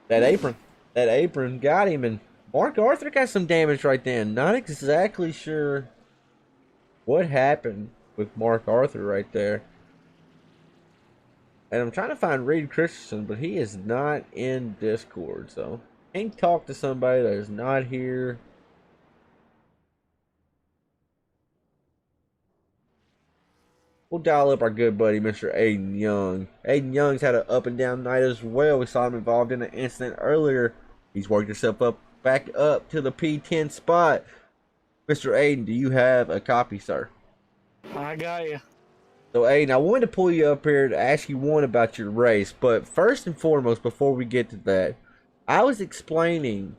that apron got him, and Mark Arthur got some damage right then. Not exactly sure what happened with Mark Arthur right there. And I'm trying to find Reed Christensen, but he is not in Discord, so can't talk to somebody that is not here. We'll dial up our good buddy, Mr. Aiden Young. Aiden Young's had an up and down night as well. We saw him involved in an incident earlier. He's worked himself back up to the P10 spot. Mr. Aiden, do you have a copy, sir? I got you. So, Aiden, I wanted to pull you up here to ask you one about your race. But first and foremost, before we get to that, I was explaining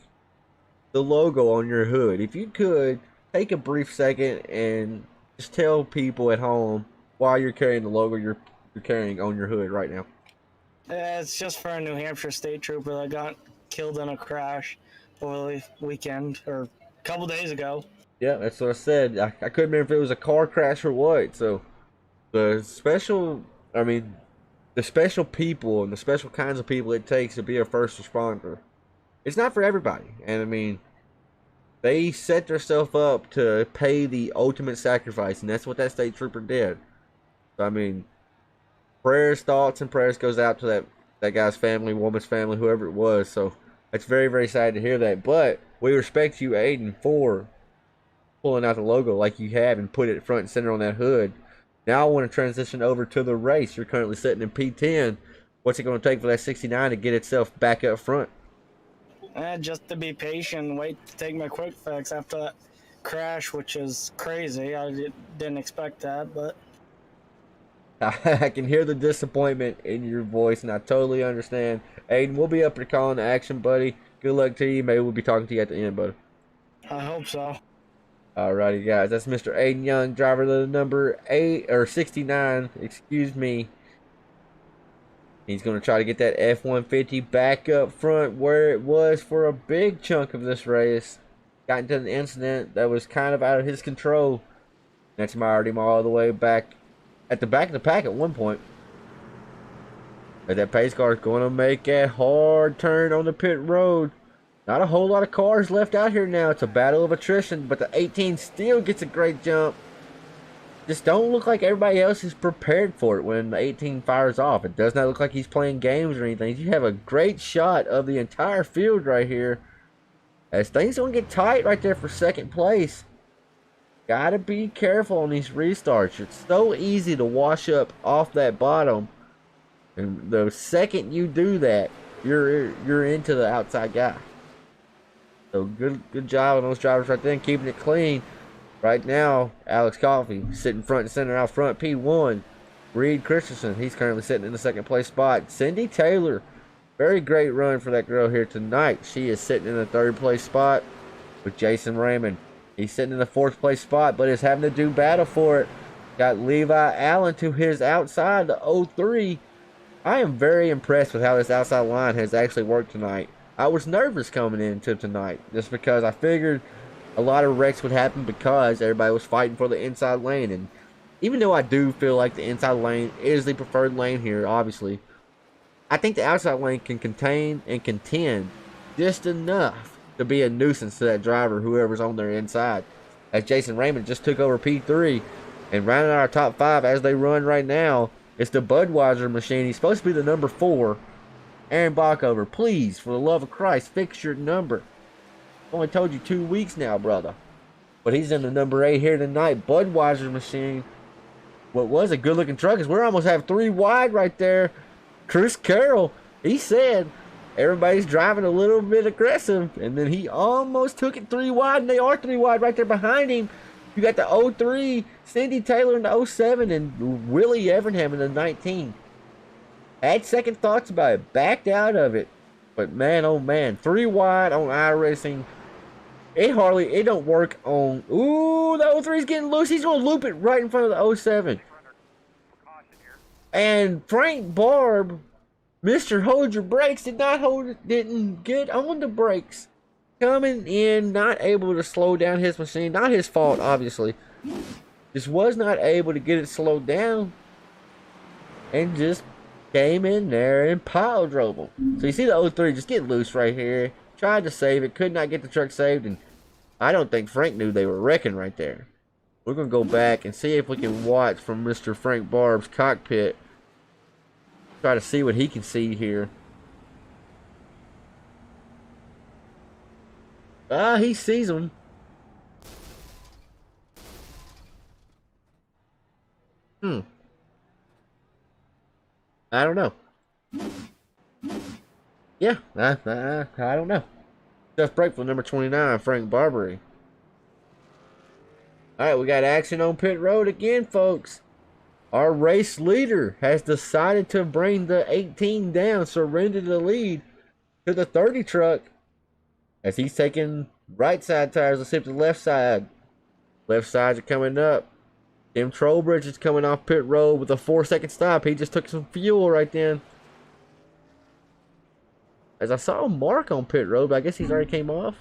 the logo on your hood. If you could, take a brief second and just tell people at home why you're carrying the logo you're carrying on your hood right now. It's just for a New Hampshire state trooper that got killed in a crash over the weekend, or a couple days ago. Yeah, that's what I said. I couldn't remember if it was a car crash or what. So the special people and the special kinds of people it takes to be a first responder, it's not for everybody. And I mean, they set themselves up to pay the ultimate sacrifice, and that's what that state trooper did. So, I mean, thoughts and prayers goes out to that guy's family, woman's family, whoever it was. So it's very, very sad to hear that. But we respect you, Aiden, for pulling out the logo like you have and put it front and center on that hood. Now I want to transition over to the race. You're currently sitting in P10. What's it going to take for that 69 to get itself back up front? Just to be patient, wait to take my quick fix after that crash, which is crazy. I didn't expect that, but I can hear the disappointment in your voice, and I totally understand. Aiden, we'll be up to calling the action, buddy. Good luck to you. Maybe we'll be talking to you at the end, buddy. I hope so. Alrighty, guys. That's Mr. Aiden Young, driver of the number 69. Excuse me. He's going to try to get that F-150 back up front where it was for a big chunk of this race. Got into an incident that was kind of out of his control. That's mired him all the way back at the back of the pack at one point. But that pace car is going to make a hard turn on the pit road. Not a whole lot of cars left out here now. It's a battle of attrition, but the 18 still gets a great jump. Just don't look like everybody else is prepared for it when the 18 fires off. It does not look like he's playing games or anything. You have a great shot of the entire field right here. As things don't get tight right there for second place. Gotta be careful on these restarts. It's so easy to wash up off that bottom. And the second you do that, you're into the outside guy. So good job on those drivers right there, keeping it clean. Right now, Alex Coffey sitting front and center out front, P1. Reed Christensen, he's currently sitting in the second place spot. Cindy Taylor, very great run for that girl here tonight. She is sitting in the third place spot with Jason Raymond. He's sitting in the fourth place spot, but is having to do battle for it. Got Levi Allen to his outside, the 03. I am very impressed with how this outside line has actually worked tonight. I was nervous coming into tonight just because I figured a lot of wrecks would happen because everybody was fighting for the inside lane. And even though I do feel like the inside lane is the preferred lane here, obviously, I think the outside lane can contain and contend just enough to be a nuisance to that driver, whoever's on their inside. As Jason Raymond just took over P3 and rounding out our top 5 as they run right now, it's the Budweiser machine. He's supposed to be the number 4. Aaron Bockover, please, for the love of Christ, fix your number. Only told you 2 weeks now, brother. But he's in the number 8 here tonight. Budweiser machine. What was a good-looking truck is we're almost have 3 wide right there. Chris Carroll, he said everybody's driving a little bit aggressive, and then he almost took it 3 wide, and they are 3 wide right there behind him. You got the 03, Cindy Taylor in the 07, and Willie Evernham in the 19. Had second thoughts about it, backed out of it. But man, oh man, 3 wide on iRacing. It don't work on. Ooh, the 03's getting loose. He's gonna loop it right in front of the 07. And Frank Barb, Mr. Hold Your Brakes, didn't get on the brakes. Coming in, not able to slow down his machine. Not his fault, obviously. Just was not able to get it slowed down. And just came in there and pile drove him. So you see the 03 just get loose right here. Tried to save it, could not get the truck saved, and I don't think Frank knew they were wrecking right there. We're going to go back and see if we can watch from Mr. Frank Barb's cockpit. Try to see what he can see here. He sees them. I don't know. Yeah, I don't know. Tough break for number 29, Frank Barbary. Alright, we got action on pit road again, folks. Our race leader has decided to bring the 18 down, surrender the lead to the 30 truck. As he's taking right side tires, let's hit the left side. Left sides are coming up. Tim Trowbridge is coming off pit road with a 4-second stop. He just took some fuel right then. As I saw Mark on pit road, but I guess he's already came off.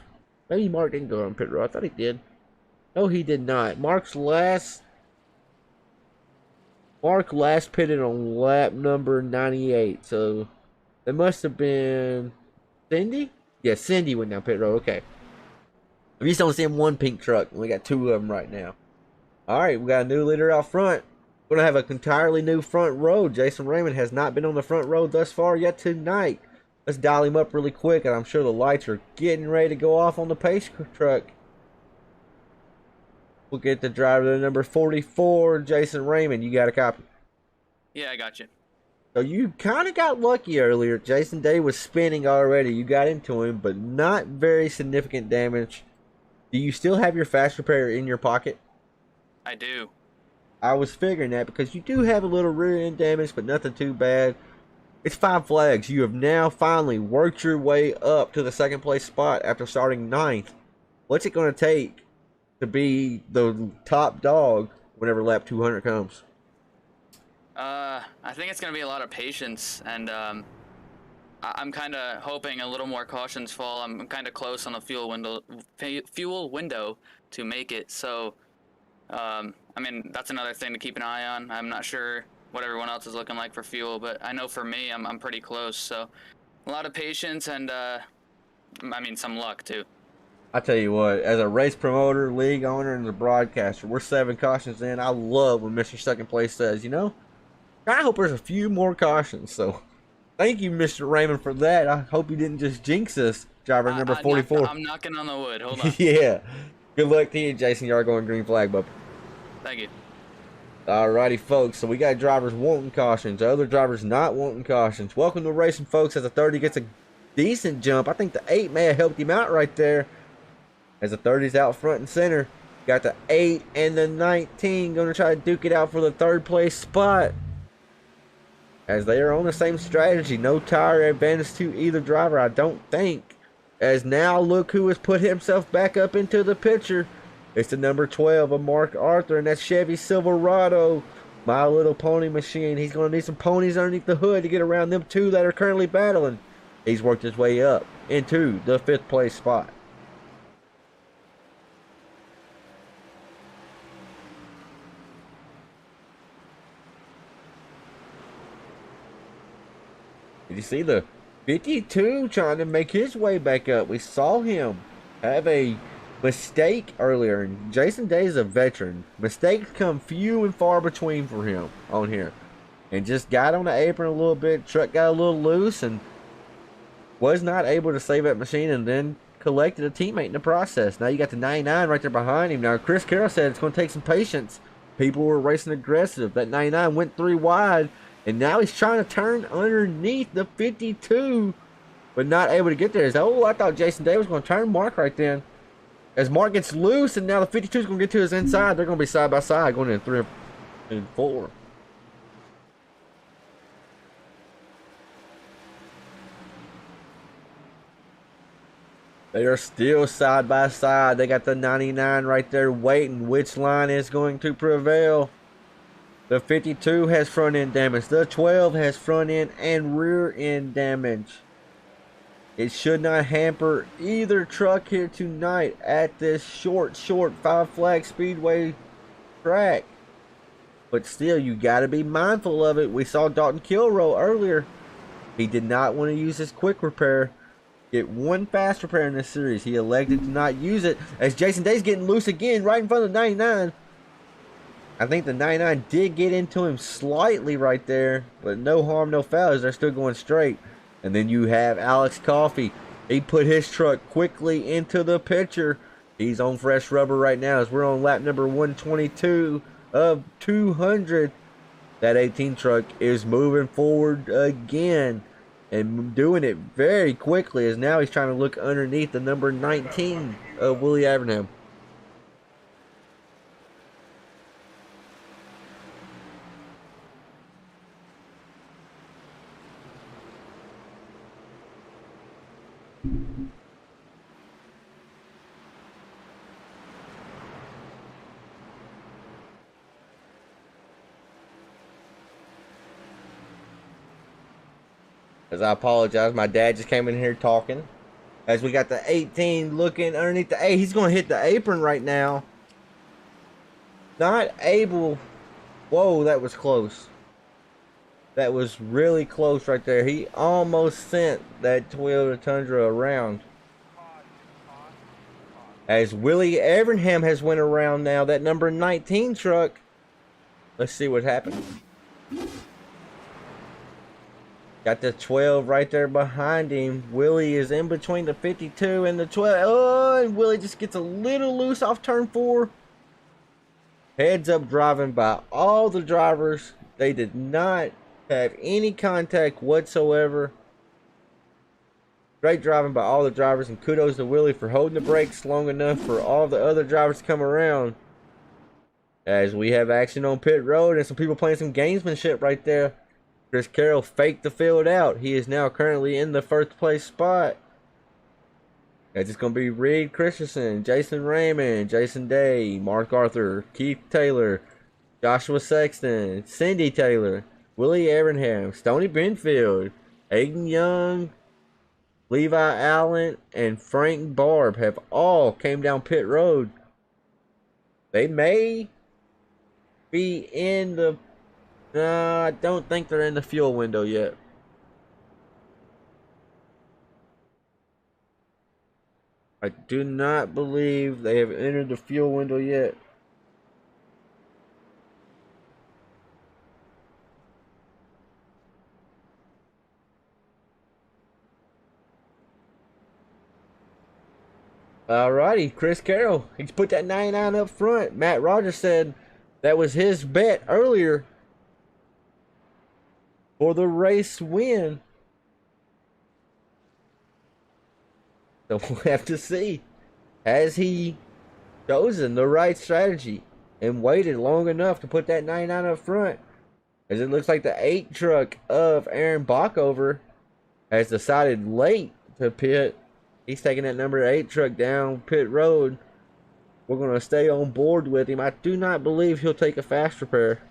Maybe Mark didn't go on pit road. I thought he did. No, he did not. Mark last pitted on lap number 98. So it must have been Cindy? Yeah, Cindy went down pit road. Okay. I'm used to only seeing one pink truck, and we got 2 of them right now. Alright, we got a new leader out front. We're going to have an entirely new front row. Jason Raymond has not been on the front row thus far yet tonight. Let's dial him up really quick, and I'm sure the lights are getting ready to go off on the pace truck. We'll get the driver to number 44, Jason Raymond. You got a copy? Yeah, I got you. So you kind of got lucky earlier. Jason Day was spinning already. You got into him, but not very significant damage. Do you still have your fast repair in your pocket? I do. I was figuring that because you do have a little rear end damage, but nothing too bad. It's 5 flags. You have now finally worked your way up to the second place spot after starting 9th. What's it going to take to be the top dog whenever lap 200 comes? I think it's going to be a lot of patience, and I'm kind of hoping a little more cautions fall. I'm kind of close on the fuel window to make it, so I mean, that's another thing to keep an eye on. I'm not sure what everyone else is looking like for fuel, but I know for me, I'm pretty close, so a lot of patience and I mean, some luck too. I tell you what, as a race promoter, league owner, and a broadcaster, we're 7 cautions in. I love when Mr. Second Place says, you know, I hope there's a few more cautions. So thank you, Mr. Raymond, for that. I hope you didn't just jinx us, driver number 44. I'm knocking on the wood. Hold on. Yeah. Good luck to you, Jason. You are going green flag, bub. Thank you. Alrighty, folks. So we got drivers wanting cautions, other drivers not wanting cautions. Welcome to racing, folks. As the 30 gets a decent jump, I think the 8 may have helped him out right there. As the 30's out front and center, got the 8 and the 19 going to try to duke it out for the 3rd place spot. As they are on the same strategy, no tire advantage to either driver, I don't think. As now look who has put himself back up into the picture. It's the number 12 of Mark Arthur, and that's Chevy Silverado, My Little Pony machine. He's going to need some ponies underneath the hood to get around them 2 that are currently battling. He's worked his way up into the 5th place spot. Did you see the 52 trying to make his way back up? We saw him have a mistake earlier, and Jason Day is a veteran. Mistakes come few and far between for him on here. And just got on the apron a little bit. Truck got a little loose and was not able to save that machine, and then collected a teammate in the process. Now you got the 99 right there behind him. Now Chris Carroll said it's going to take some patience. People were racing aggressive. That 99 went 3 wide, and now he's trying to turn underneath the 52, but not able to get there. Oh, I thought Jason Day was going to turn Mark right then. As Mark gets loose, and now the 52 is going to get to his inside. They're going to be side by side going into 3 and 4. They are still side by side. They got the 99 right there waiting. Which line is going to prevail? The 52 has front end damage. The 12 has front end and rear end damage. It should not hamper either truck here tonight at this short 5 flag speedway track. But still, you got to be mindful of it. We saw Dalton Kilrow earlier. He did not want to use his quick repair. Get one fast repair in this series. He elected to not use it as Jason Day's getting loose again right in front of the 99. I think the 99 did get into him slightly right there, but no harm, no foul as they're still going straight. And then you have Alex Coffey. He put his truck quickly into the picture. He's on fresh rubber right now as we're on lap number 122 of 200. That 18 truck is moving forward again and doing it very quickly as now he's trying to look underneath the number 19 of Willie Avernham. As I apologize, my dad just came in here talking. As we got the 18 looking underneath the A. He's going to hit the apron right now. Not able. Whoa, that was close. That was really close right there. He almost sent that Toyota Tundra around. As Willie Evernham has went around now, that number 19 truck. Let's see what happens. Got the 12 right there behind him. Willie is in between the 52 and the 12. Oh, and Willie just gets a little loose off turn 4. Heads up driving by all the drivers. They did not have any contact whatsoever. Great driving by all the drivers, and kudos to Willie for holding the brakes long enough for all the other drivers to come around. As we have action on pit road and some people playing some gamesmanship right there. Chris Carroll faked the field out. He is now currently in the first place spot. It's just going to be Reed Christensen, Jason Raymond, Jason Day, Mark Arthur, Keith Taylor, Joshua Sexton, Cindy Taylor, Willie Evernham, Stoney Benfield, Aiden Young, Levi Allen, and Frank Barb have all came down pit road. They may be in the... I don't think they're in the fuel window yet. I do not believe they have entered the fuel window yet. Alrighty, Chris Carroll. He's put that 99 up front. Matt Rogers said that was his bet earlier for the race win. So we'll have to see. Has he chosen the right strategy and waited long enough to put that 99 up front? As it looks like the 8 truck of Aaron Bockover has decided late to pit. He's taking that number 8 truck down pit road. We're going to stay on board with him. I do not believe he'll take a fast repair.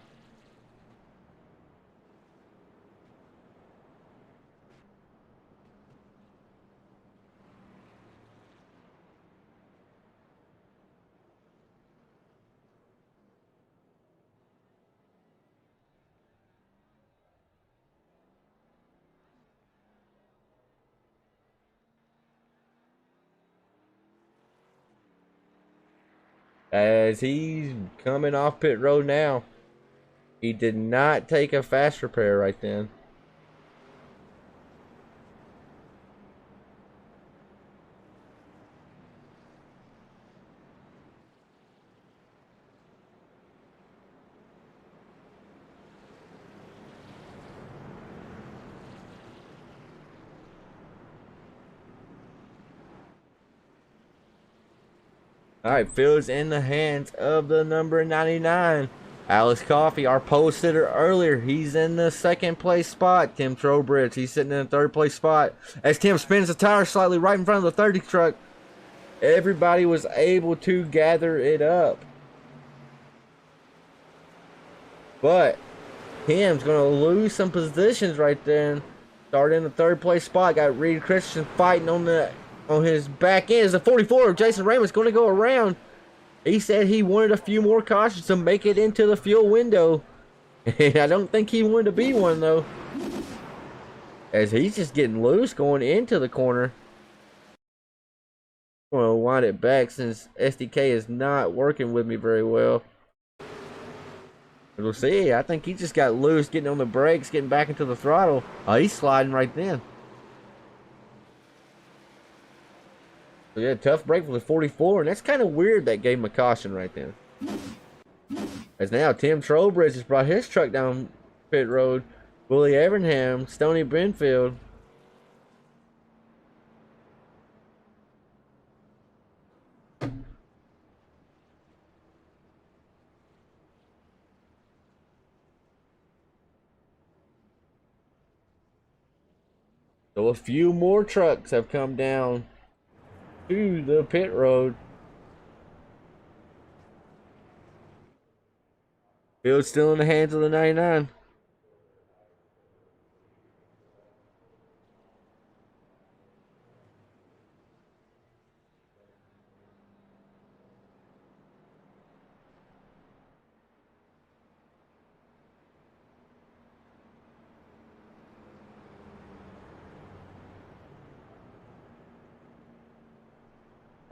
as he's coming off pit road now. He did not take a fast repair right then. All right, field's in the hands of the number 99. Alex Coffey, our pole sitter earlier, he's in the second place spot. Tim Trowbridge, he's sitting in the third place spot. As Tim spins the tire slightly right in front of the 30 truck, everybody was able to gather it up. But Tim's going to lose some positions right then. Starting in the third place spot, got Reed Christensen fighting on his back end. As the 44 of Jason Raymond's going to go around. He said he wanted a few more cautions to make it into the fuel window. And I don't think he wanted to be one, though. As he's just getting loose going into the corner. I'm going to wind it back since SDK is not working with me very well. We'll see. I think he just got loose, getting on the brakes, getting back into the throttle. Oh, he's sliding right then. So yeah, tough break for the 44, and that's kind of weird that gave him a caution right then. As now Tim Trowbridge has brought his truck down pit road. Willie Evernham, Stoney Brenfield. So a few more trucks have come down to the pit road. Field's still in the hands of the 99.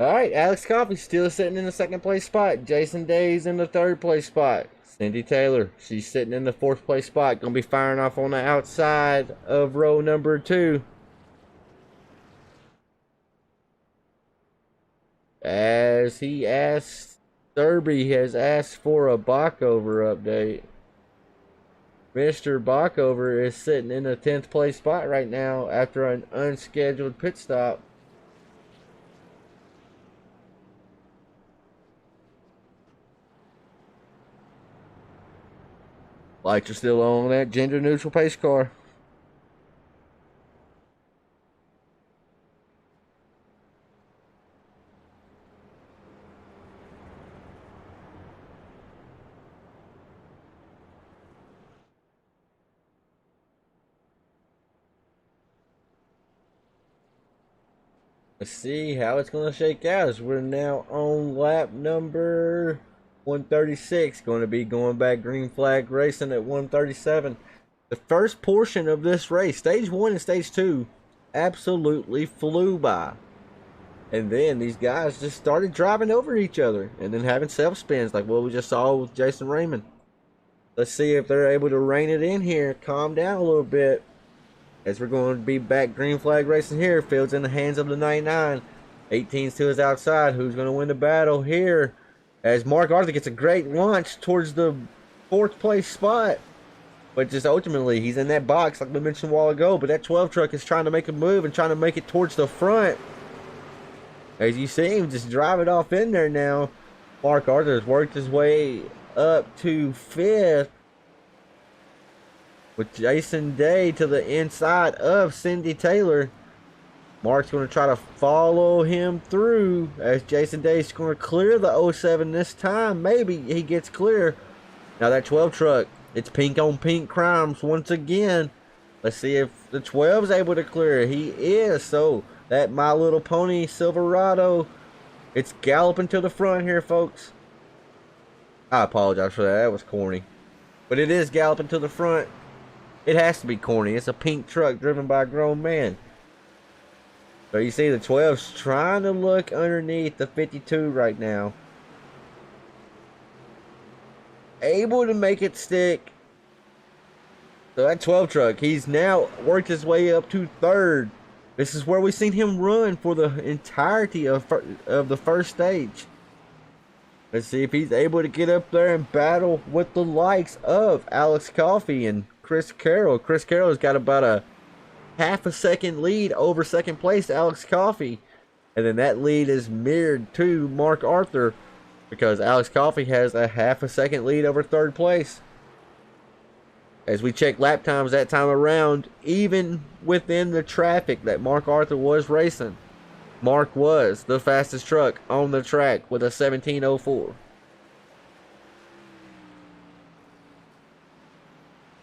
All right, Alex Coffey still sitting in the second place spot. Jason Day's in the third place spot. Cindy Taylor, she's sitting in the fourth place spot. Gonna be firing off on the outside of row number 2. As he asked, Derby has asked for a Backover update. Mr. Backover is sitting in the 10th place spot right now after an unscheduled pit stop. Lights are still on that gender neutral pace car. Let's see how it's going to shake out as we're now on lap number 136. Going to be going back green flag racing at 137. The first portion of this race, stage 1 and stage 2, absolutely flew by. And then these guys just started driving over each other and then having self spins like what we just saw with Jason Raymond. Let's see if they're able to rein it in here, calm down a little bit. As we're going to be back green flag racing here. Field's in the hands of the 99. 18's to his outside. Who's going to win the battle here? As Mark Arthur gets a great launch towards the 4th place spot. But just ultimately, he's in that box like we mentioned a while ago. But that 12 truck is trying to make a move and trying to make it towards the front. As you see him just drive it off in there now. Mark Arthur has worked his way up to 5th. With Jason Day to the inside of Cindy Taylor. Mark's going to try to follow him through as Jason Day's going to clear the 07 this time. Maybe he gets clear. Now that 12 truck, it's pink on pink crimes once again. Let's see if the 12 is able to clear. He is. So that My Little Pony Silverado, it's galloping to the front here, folks. I apologize for that. That was corny. But it is galloping to the front. It has to be corny. It's a pink truck driven by a grown man. So you see the 12's trying to look underneath the 52 right now. able to make it stick. So that 12 truck, he's now worked his way up to third. This is where we've seen him run for the entirety of the first stage. Let's see if he's able to get up there and battle with the likes of Alex Coffey and Chris Carroll. Chris Carroll has got about a half a second lead over second place Alex Coffey. And then that lead is mirrored to Mark Arthur because Alex Coffey has a half a second lead over third place. As we check lap times that time around, even within the traffic that Mark Arthur was racing, Mark was the fastest truck on the track with a 17:04.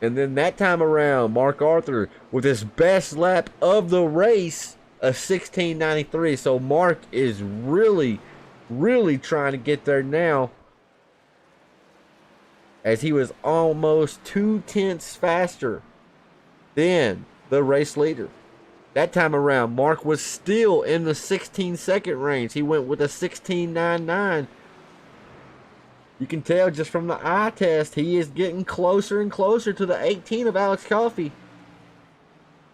And then that time around, Mark Arthur with his best lap of the race, a 16:93. So Mark is really trying to get there now, as he was almost 2/10 faster than the race leader. That time around, Mark was still in the 16-second range. He went with a 16:99. You can tell just from the eye test, he is getting closer and closer to the 18 of Alex Coffey.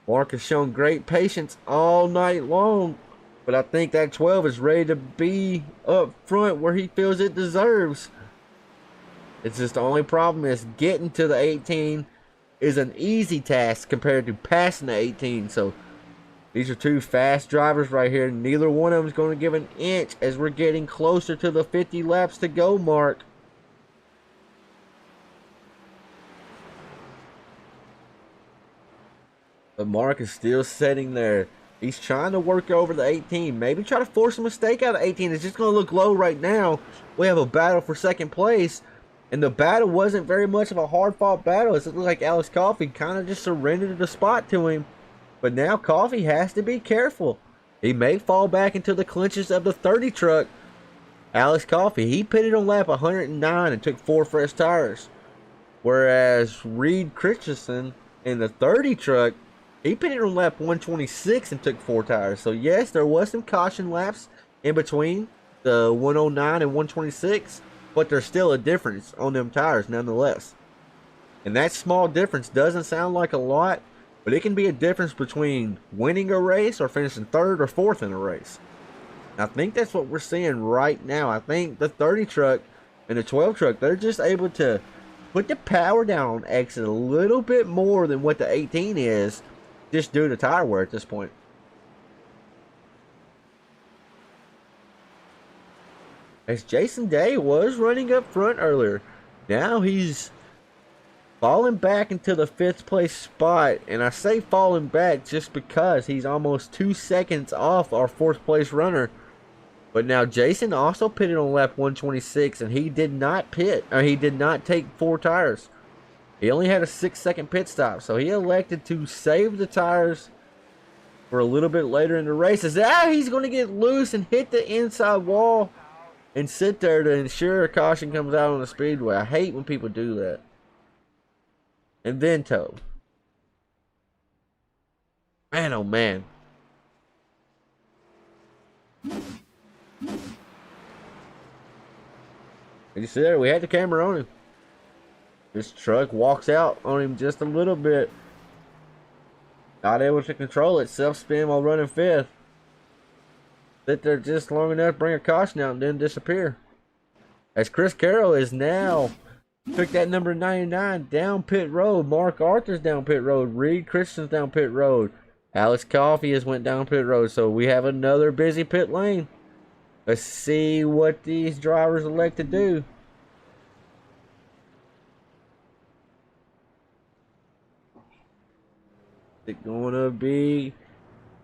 Mark has shown great patience all night long, but I think that 12 is ready to be up front where he feels it deserves. It's just the only problem is getting to the 18 is an easy task compared to passing the 18. So these are two fast drivers right here. Neither one of them is going to give an inch as we're getting closer to the 50 laps to go mark. But Mark is still sitting there. He's trying to work over the 18. Maybe try to force a mistake out of 18. It's just going to look low right now. We have a battle for second place. And the battle wasn't very much of a hard-fought battle. It looked like Alex Coffey kind of just surrendered the spot to him. But now Coffey has to be careful. He may fall back into the clinches of the 30 truck. Alex Coffey, he pitted on lap 109 and took 4 fresh tires. Whereas Reed Christensen in the 30 truck, he pitted on lap 126 and took 4 tires. So yes, there was some caution laps in between the 109 and 126. But there's still a difference on them tires nonetheless. And that small difference doesn't sound like a lot, but it can be a difference between winning a race or finishing third or fourth in a race. And I think that's what we're seeing right now. I think the 30 truck and the 12 truck, they're just able to put the power down on exit a little bit more than what the 18 is, just due to tire wear at this point. As Jason Day was running up front earlier, now he's falling back into the 5th place spot. And I say falling back just because he's almost 2 seconds off our 4th place runner. But now Jason also pitted on lap 126 and he did not pit, or he did not take 4 tires. He only had a 6-second pit stop, so he elected to save the tires for a little bit later in the race. As he's going to get loose and hit the inside wall and sit there to ensure a caution comes out on the speedway. I hate when people do that. And then tow. Man, oh man. You see there, we had the camera on him. This truck walks out on him just a little bit. Not able to control it. Self-spin while running 5th. Sit there just long enough, bring a caution out, and then disappear. As Chris Carroll is now took that number 99 down pit road. Mark Arthur's down pit road. Reed Christian's down pit road. Alex Coffey has went down pit road. So we have another busy pit lane. Let's see what these drivers elect to do. Is it going to be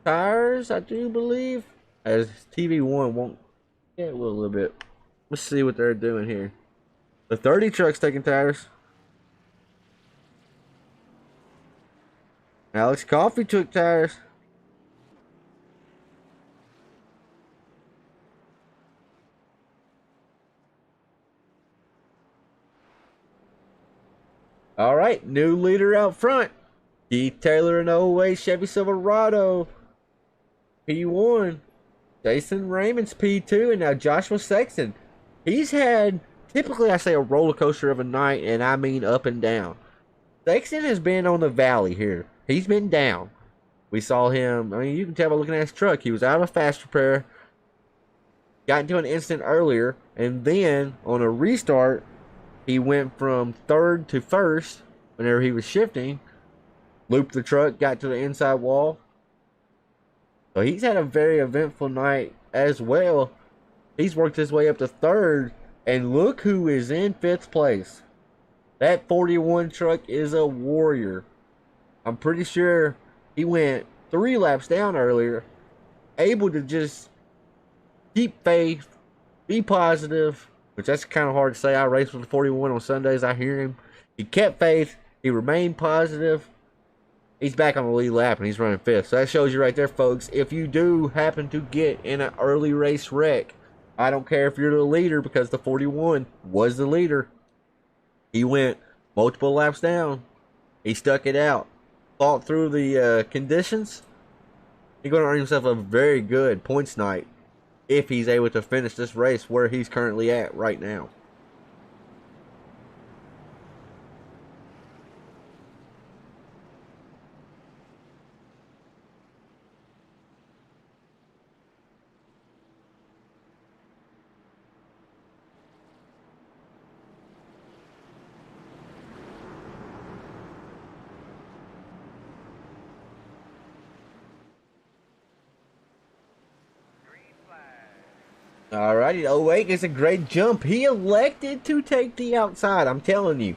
tires, I do believe? As TV1 won't. Yeah, it will a little bit. Let's see what they're doing here. The 30 truck's taking tires. Alex Coffey took tires. All right, new leader out front. Keith Taylor in 08 Chevy Silverado. P1. Jason Raymond's P2, and now Joshua Sexton. He's had typically I say a roller coaster of a night, and I mean up and down. Sexton has been on the valley here. He's been down. We saw him, I mean, you can tell by looking at his truck. He was out of a fast repair, got into an incident earlier, and then on a restart, he went from third to first whenever he was shifting, looped the truck, got to the inside wall. So he's had a very eventful night as well. He's worked his way up to third, and look who is in fifth place. That 41 truck is a warrior. I'm pretty sure he went 3 laps down earlier, able to just keep faith, be positive, which that's kind of hard to say. I race with the 41 on Sundays. I hear him. He kept faith. He remained positive. He's back on the lead lap, and he's running fifth. So that shows you right there, folks. If you do happen to get in an early race wreck, I don't care if you're the leader, because the 41 was the leader. He went multiple laps down. He stuck it out. Fought through the conditions. He's going to earn himself a very good points night if he's able to finish this race where he's currently at right now. Alrighty, 08 gets a great jump. He elected to take the outside, I'm telling you.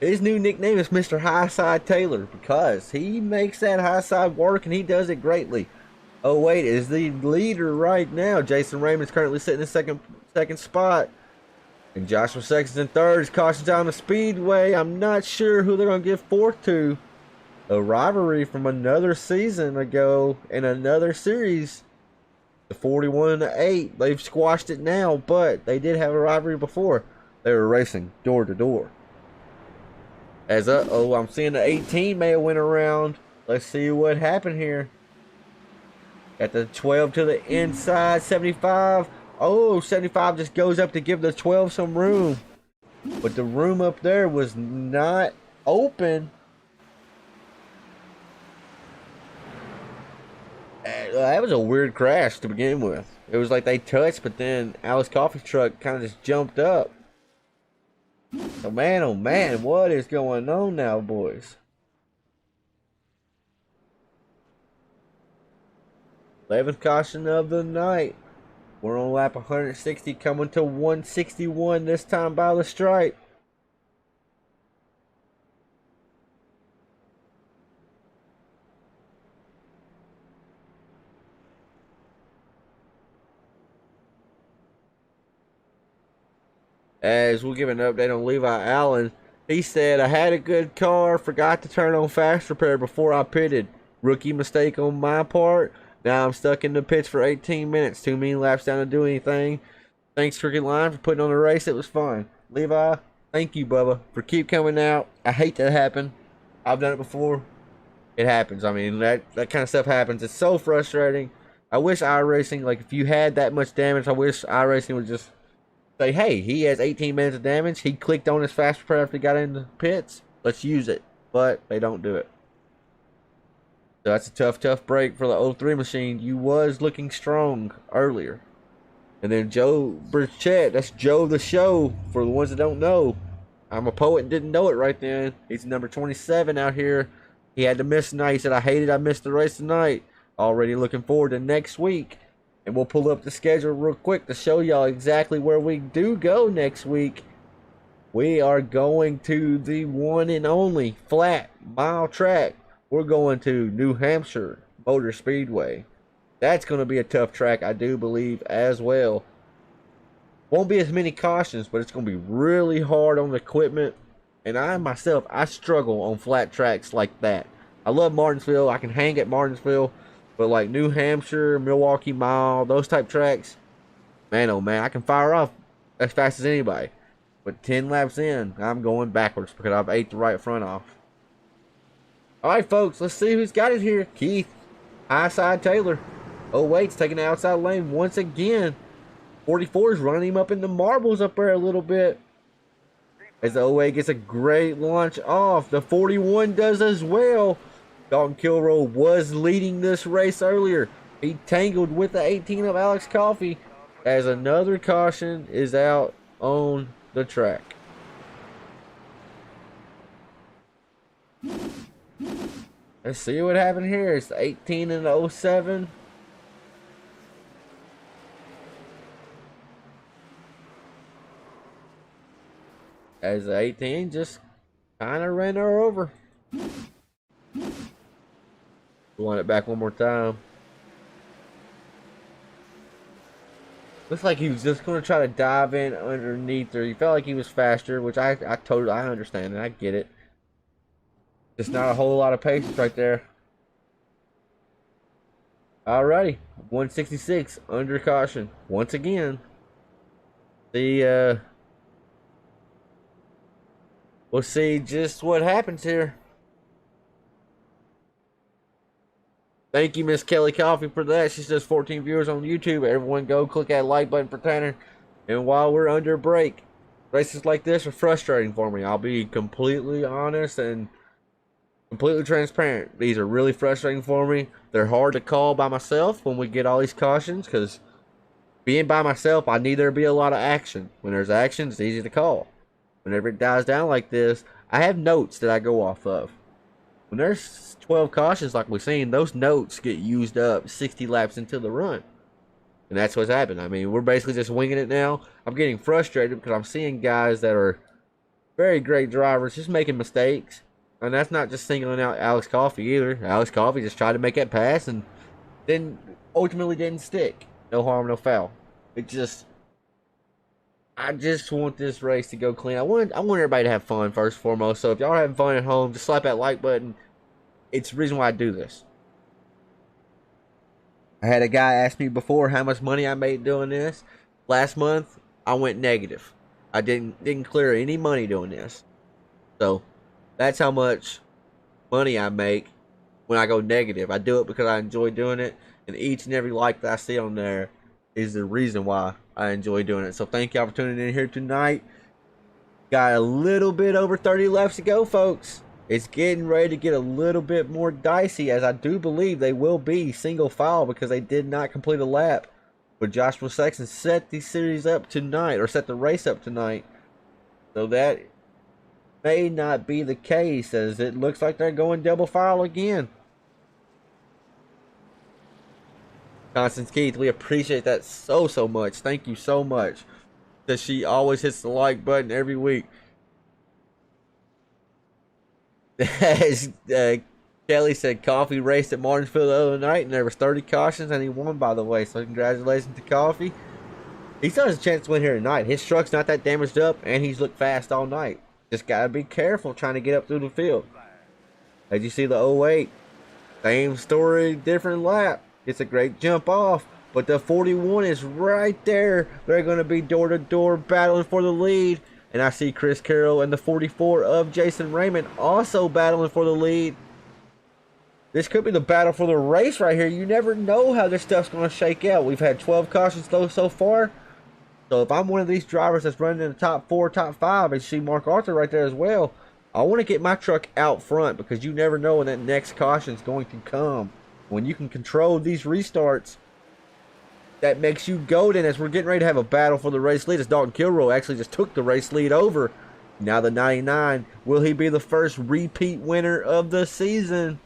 His new nickname is Mr. Highside Taylor, because he makes that high side work, and he does it greatly. 08 is the leader right now. Jason Raymond's currently sitting in second spot. And Joshua Sexton in third. Is cautioned down the speedway. I'm not sure who they're going to give fourth to. A rivalry from another season ago in another series. The 41 and the 8, they've squashed it now, but they did have a rivalry before. They were racing door to door. As I'm seeing the 18 may have went around. Let's see what happened here. Got the 12 to the inside, 75. Oh, 75 just goes up to give the 12 some room. But the room up there was not open. That was a weird crash to begin with. It was like they touched, but then Alice Coffee's truck kind of just jumped up. So man, oh man, what is going on now, boys? 11th caution of the night. We're on lap 160, coming to 161 this time by the stripe. As we'll give an update on Levi Allen, he said, I had a good car, forgot to turn on fast repair before I pitted. Rookie mistake on my part. Now I'm stuck in the pits for 18 minutes. Too many laps down to do anything. Thanks, Cricket Line, for putting on the race. It was fun. Levi, thank you, Bubba, for keep coming out. I hate that happen. I've done it before. It happens. I mean, that kind of stuff happens. It's so frustrating. I wish iRacing, like, if you had that much damage, I wish iRacing would just say, hey, he has 18 minutes of damage. He clicked on his fast repair after he got in the pits. Let's use it. But they don't do it. So that's a tough break for the 03 machine. You was looking strong earlier. And then Joe Burchett, that's Joe the Show, for the ones that don't know. I'm a poet and didn't know it right then. He's number 27 out here. He had to miss tonight. He said, I missed the race tonight. Already looking forward to next week. And we'll pull up the schedule real quick to show y'all exactly where we do go next week. We are going to the one and only flat mile track. We're going to New Hampshire Motor Speedway. That's going to be a tough track, I do believe, as well. Won't be as many cautions, but it's going to be really hard on the equipment. And I struggle on flat tracks like that. I love Martinsville. I can hang at Martinsville. But like New Hampshire, Milwaukee Mile, those type tracks, man, oh man, I can fire off as fast as anybody. But 10 laps in, I'm going backwards because I've ate the right front off. Alright, folks, let's see who's got it here. Keith, Highside Taylor. 08's taking the outside lane once again. 44 is running him up in the marbles up there a little bit. As the 08 gets a great launch off. The 41 does as well. Dalton Kilroy was leading this race earlier. He tangled with the 18 of Alex Coffey as another caution is out on the track. Let's see what happened here. It's the 18 and the 07. As the 18 just kind of ran her over. Run it back one more time. Looks like he was just going to try to dive in underneath her. He felt like he was faster, which I totally understand and I get it. Just not a whole lot of patience right there. Alrighty, 166 under caution once again. We'll see just what happens here. Thank you, Miss Kelly Coffee, for that. She says 14 viewers on YouTube. Everyone go click that like button for Tanner. And while we're under break, races like this are frustrating for me. I'll be completely honest and completely transparent. These are really frustrating for me. They're hard to call by myself when we get all these cautions, because being by myself, I need there to be a lot of action. When there's action, it's easy to call. Whenever it dies down like this, I have notes that I go off of. When there's 12 cautions like we've seen, those notes get used up 60 laps into the run. And that's what's happened. I mean, we're basically just winging it now. I'm getting frustrated because I'm seeing guys that are very great drivers just making mistakes. And that's not just singling out Alex Coffey either. Alex Coffey just tried to make that pass and then ultimately didn't stick. No harm, no foul. I just want this race to go clean. I want everybody to have fun first and foremost. So if y'all are having fun at home, just slap that like button. It's the reason why I do this. I had a guy ask me before how much money I made doing this. Last month, I went negative. I didn't clear any money doing this. So that's how much money I make when I go negative. I do it because I enjoy doing it, and each and every like that I see on there is the reason why I enjoy doing it. So thank y'all for tuning in here tonight. Got a little bit over 30 laps to go, folks. It's getting ready to get a little bit more dicey, as I do believe they will be single file because they did not complete a lap. But Joshua Sexton set the series up tonight, or set the race up tonight. So that may not be the case, as it looks like they're going double file again. Constance Keith, we appreciate that so much. Thank you so much. That she always hits the like button every week. As Kelly said, Coffee raced at Martinsville the other night and there was 30 cautions and he won, by the way. So congratulations to Coffee. He still has a chance to win here tonight. His truck's not that damaged up and he's looked fast all night. Just gotta be careful trying to get up through the field. As you see the 08, same story, different lap. It's a great jump off, but the 41 is right there. They're going to be door to door battling for the lead. And I see Chris Carroll and the 44 of Jason Raymond also battling for the lead. This could be the battle for the race right here. You never know how this stuff's going to shake out. We've had 12 cautions though so far. So if I'm one of these drivers that's running in the top 4, top 5, and see Mark Arthur right there as well, I want to get my truck out front because you never know when that next caution is going to come. When you can control these restarts, that makes you golden. As we're getting ready to have a battle for the race lead, as Dalton Kilroy actually just took the race lead over. Now the 99, will he be the first repeat winner of the season?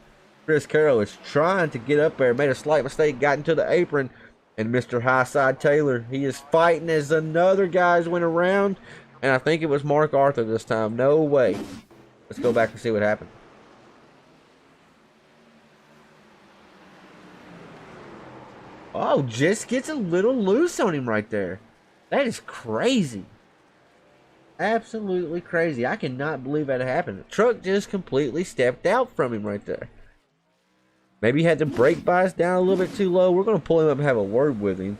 Chris Carroll is trying to get up there, made a slight mistake, got into the apron, and Mr. Highside Taylor, he is fighting as another guys went around, and I think it was Mark Arthur this time. No way. Let's go back and see what happened. Oh, just gets a little loose on him right there. That is crazy. Absolutely crazy. I cannot believe that happened. The truck just completely stepped out from him right there. Maybe he had the brake bias down a little bit too low. We're going to pull him up and have a word with him.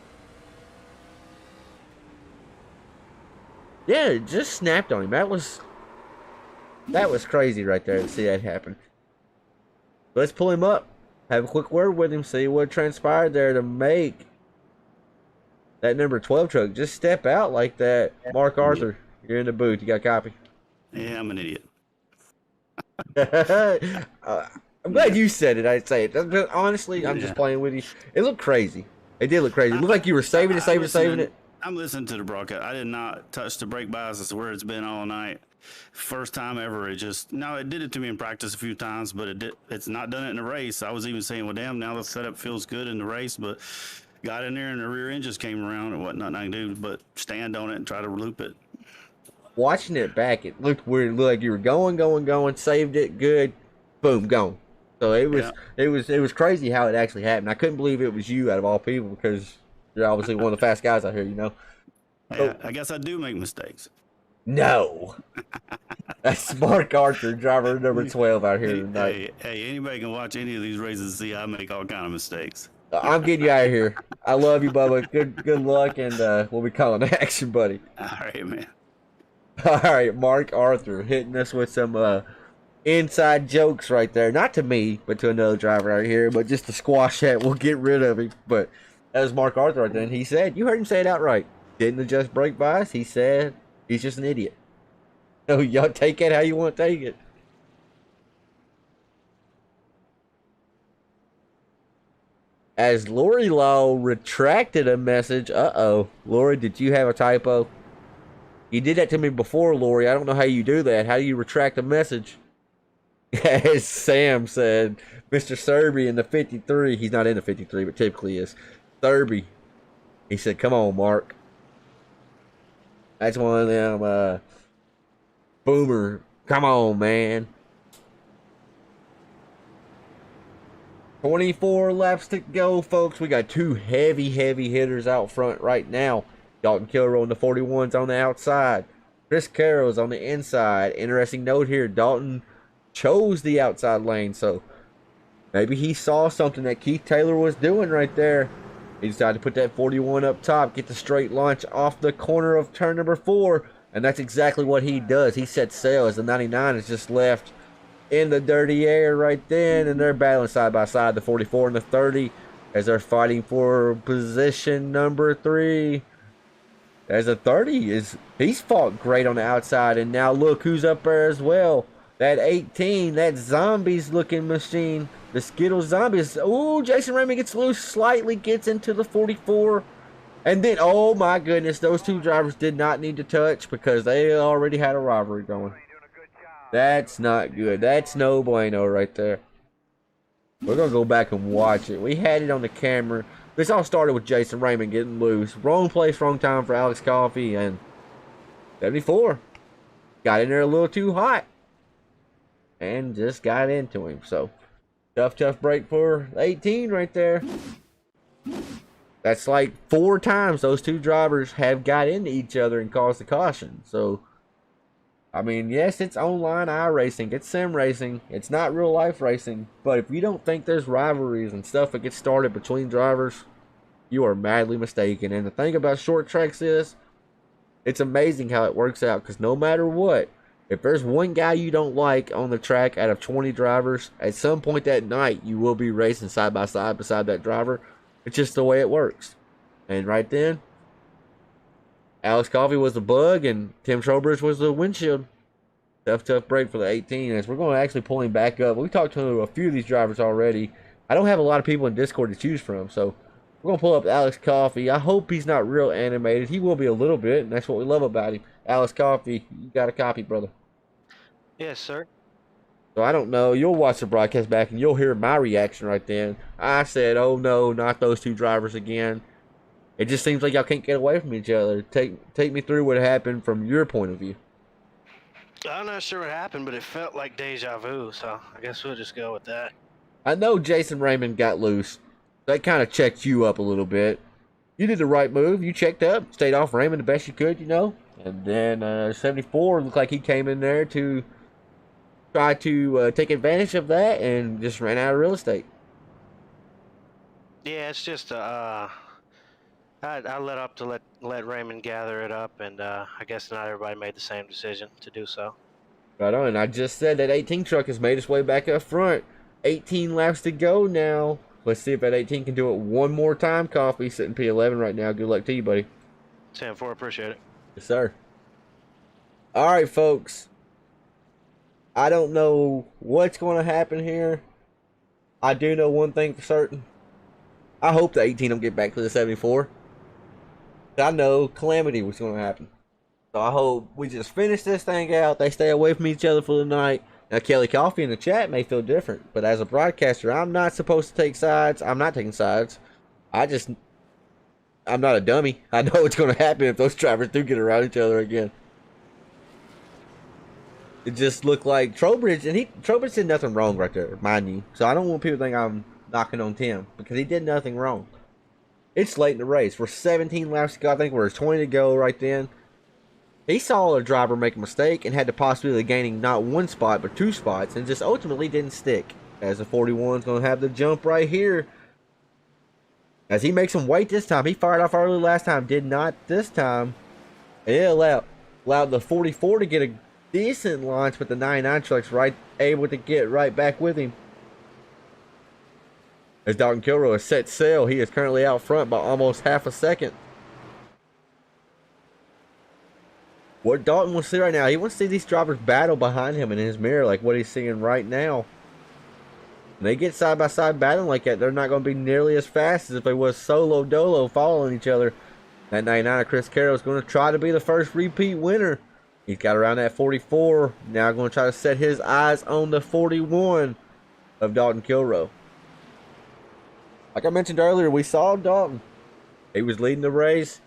Yeah, it just snapped on him. That was crazy right there to see that happen. Let's pull him up. Have a quick word with him, see what transpired there to make that number 12 truck just step out like that. Mark Arthur, you're in the booth. You got a copy? Yeah, I'm an idiot. I'm glad you said it. I'd say it. Honestly, I'm just playing with you. It looked crazy. It did look crazy. It looked like you were saving it. I'm listening to the broadcast. I did not touch the brake bias. It's where it's been all night. First time ever. It did it to me in practice a few times, but it's not done it in a race. I was even saying, well, damn, now the setup feels good in the race, but got in there and the rear end just came around and whatnot. I can do but stand on it and try to loop it. Watching it back, it looked weird. It looked like you were going, saved it, good, boom, gone. So it was crazy how it actually happened. I couldn't believe it was you out of all people because you're obviously one of the fast guys out here, you know. I guess I do make mistakes. No. That's Mark Arthur, driver number 12 out here tonight. Hey, anybody can watch any of these races and see I make all kind of mistakes. I'm getting you out of here. I love you, Bubba. Good luck, and we'll be calling action, buddy. All right, man. All right, Mark Arthur hitting us with some inside jokes right there. Not to me, but to another driver right here. But just to squash that, we'll get rid of him. But that was Mark Arthur right there. And he said, you heard him say it outright. Didn't adjust brake bias. He said he's just an idiot. So y'all take it how you want to take it. As Lori Law retracted a message. Uh-oh. Lori, did you have a typo? You did that to me before, Lori. I don't know how you do that. How do you retract a message? As Sam said, Mr. Serby in the 53. He's not in the 53, but typically is. Serby. He said, come on, Mark. That's one of them, boomer. Come on, man. 24 laps to go, folks. We got two heavy hitters out front right now. Dalton Kilroy on the 41's on the outside. Chris Carroll's on the inside. Interesting note here, Dalton chose the outside lane, so maybe he saw something that Keith Taylor was doing right there. He decided to put that 41 up top, get the straight launch off the corner of turn number 4, and that's exactly what he does. He sets sail as the 99 is just left in the dirty air right then, and they're battling side by side, the 44 and the 30, as they're fighting for position number 3. As a 30 he's fought great on the outside, and now look who's up there as well. That 18, that zombies looking machine, the Skittles zombies. Ooh, Jason Raymond gets loose, slightly gets into the 44. And then, oh my goodness, those two drivers did not need to touch because they already had a rivalry going. That's not good. That's no bueno right there. We're going to go back and watch it. We had it on the camera. This all started with Jason Raymond getting loose. Wrong place, wrong time for Alex Coffey. And 74 got in there a little too hot. And just got into him. So, tough break for 18 right there. That's like 4 times those two drivers have got into each other and caused the caution. So, I mean, yes, it's online iRacing. It's sim racing. It's not real life racing. But if you don't think there's rivalries and stuff that gets started between drivers, you are madly mistaken. And the thing about short tracks is, it's amazing how it works out. Because no matter what, if there's one guy you don't like on the track out of 20 drivers, at some point that night, you will be racing side by side beside that driver. It's just the way it works. And right then, Alex Coffey was the bug, and Tim Trowbridge was the windshield. Tough break for the 18. As we're going to actually pull him back up. We talked to a few of these drivers already. I don't have a lot of people in Discord to choose from, so we're going to pull up Alex Coffey. I hope he's not real animated. He will be a little bit, and that's what we love about him. Alex Coffey, you got a copy, brother? Yes, sir. So I don't know. You'll watch the broadcast back, and you'll hear my reaction right then. I said, oh no, not those two drivers again. It just seems like y'all can't get away from each other. Take me through what happened from your point of view. I'm not sure what happened, but it felt like deja vu, so I guess we'll just go with that. I know Jason Raymond got loose. That kind of checked you up a little bit. You did the right move. You checked up, stayed off Raymond the best you could, you know. And then 74 looked like he came in there to try to take advantage of that and just ran out of real estate. Yeah, it's just I let up to let Raymond gather it up, and I guess not everybody made the same decision to do so. Right on. I just said that 18 truck has made its way back up front. 18 laps to go now. Let's see if that 18 can do it one more time. Coffee sitting P11 right now. Good luck to you, buddy. 10-4, appreciate it. Yes, sir. All right, folks. I don't know what's going to happen here. I do know one thing for certain. I hope the 18 don't get back to the 74. I know calamity was going to happen. So I hope we just finish this thing out. They stay away from each other for the night. Now, Kelly Coffee in the chat may feel different, but as a broadcaster, I'm not supposed to take sides. I'm not taking sides. I'm not a dummy. I know what's going to happen if those drivers do get around each other again. It just looked like Trowbridge, and Trowbridge did nothing wrong right there, mind you. So I don't want people to think I'm knocking on Tim, because he did nothing wrong. It's late in the race. We're 17 laps to go. I think we're 20 to go right then. He saw a driver make a mistake and had the possibility of gaining not one spot, but 2 spots, and just ultimately didn't stick. As the 41 is going to have the jump right here. As he makes him wait this time. He fired off early last time, did not this time. And it allowed the 44 to get a decent launch, but the 99 truck's able to get right back with him. As Dalton Kilroy has set sail, he is currently out front by almost half a second. What Dalton wants to see right now, he wants to see these drivers battle behind him in his mirror, like what he's seeing right now. When they get side by side battling like that, they're not going to be nearly as fast as if they was solo dolo following each other. That 99 of Chris Carroll is going to try to be the first repeat winner. He's got around that 44. Now going to try to set his eyes on the 41 of Dalton Kilroy. Like I mentioned earlier, we saw Dalton. He was leading the race.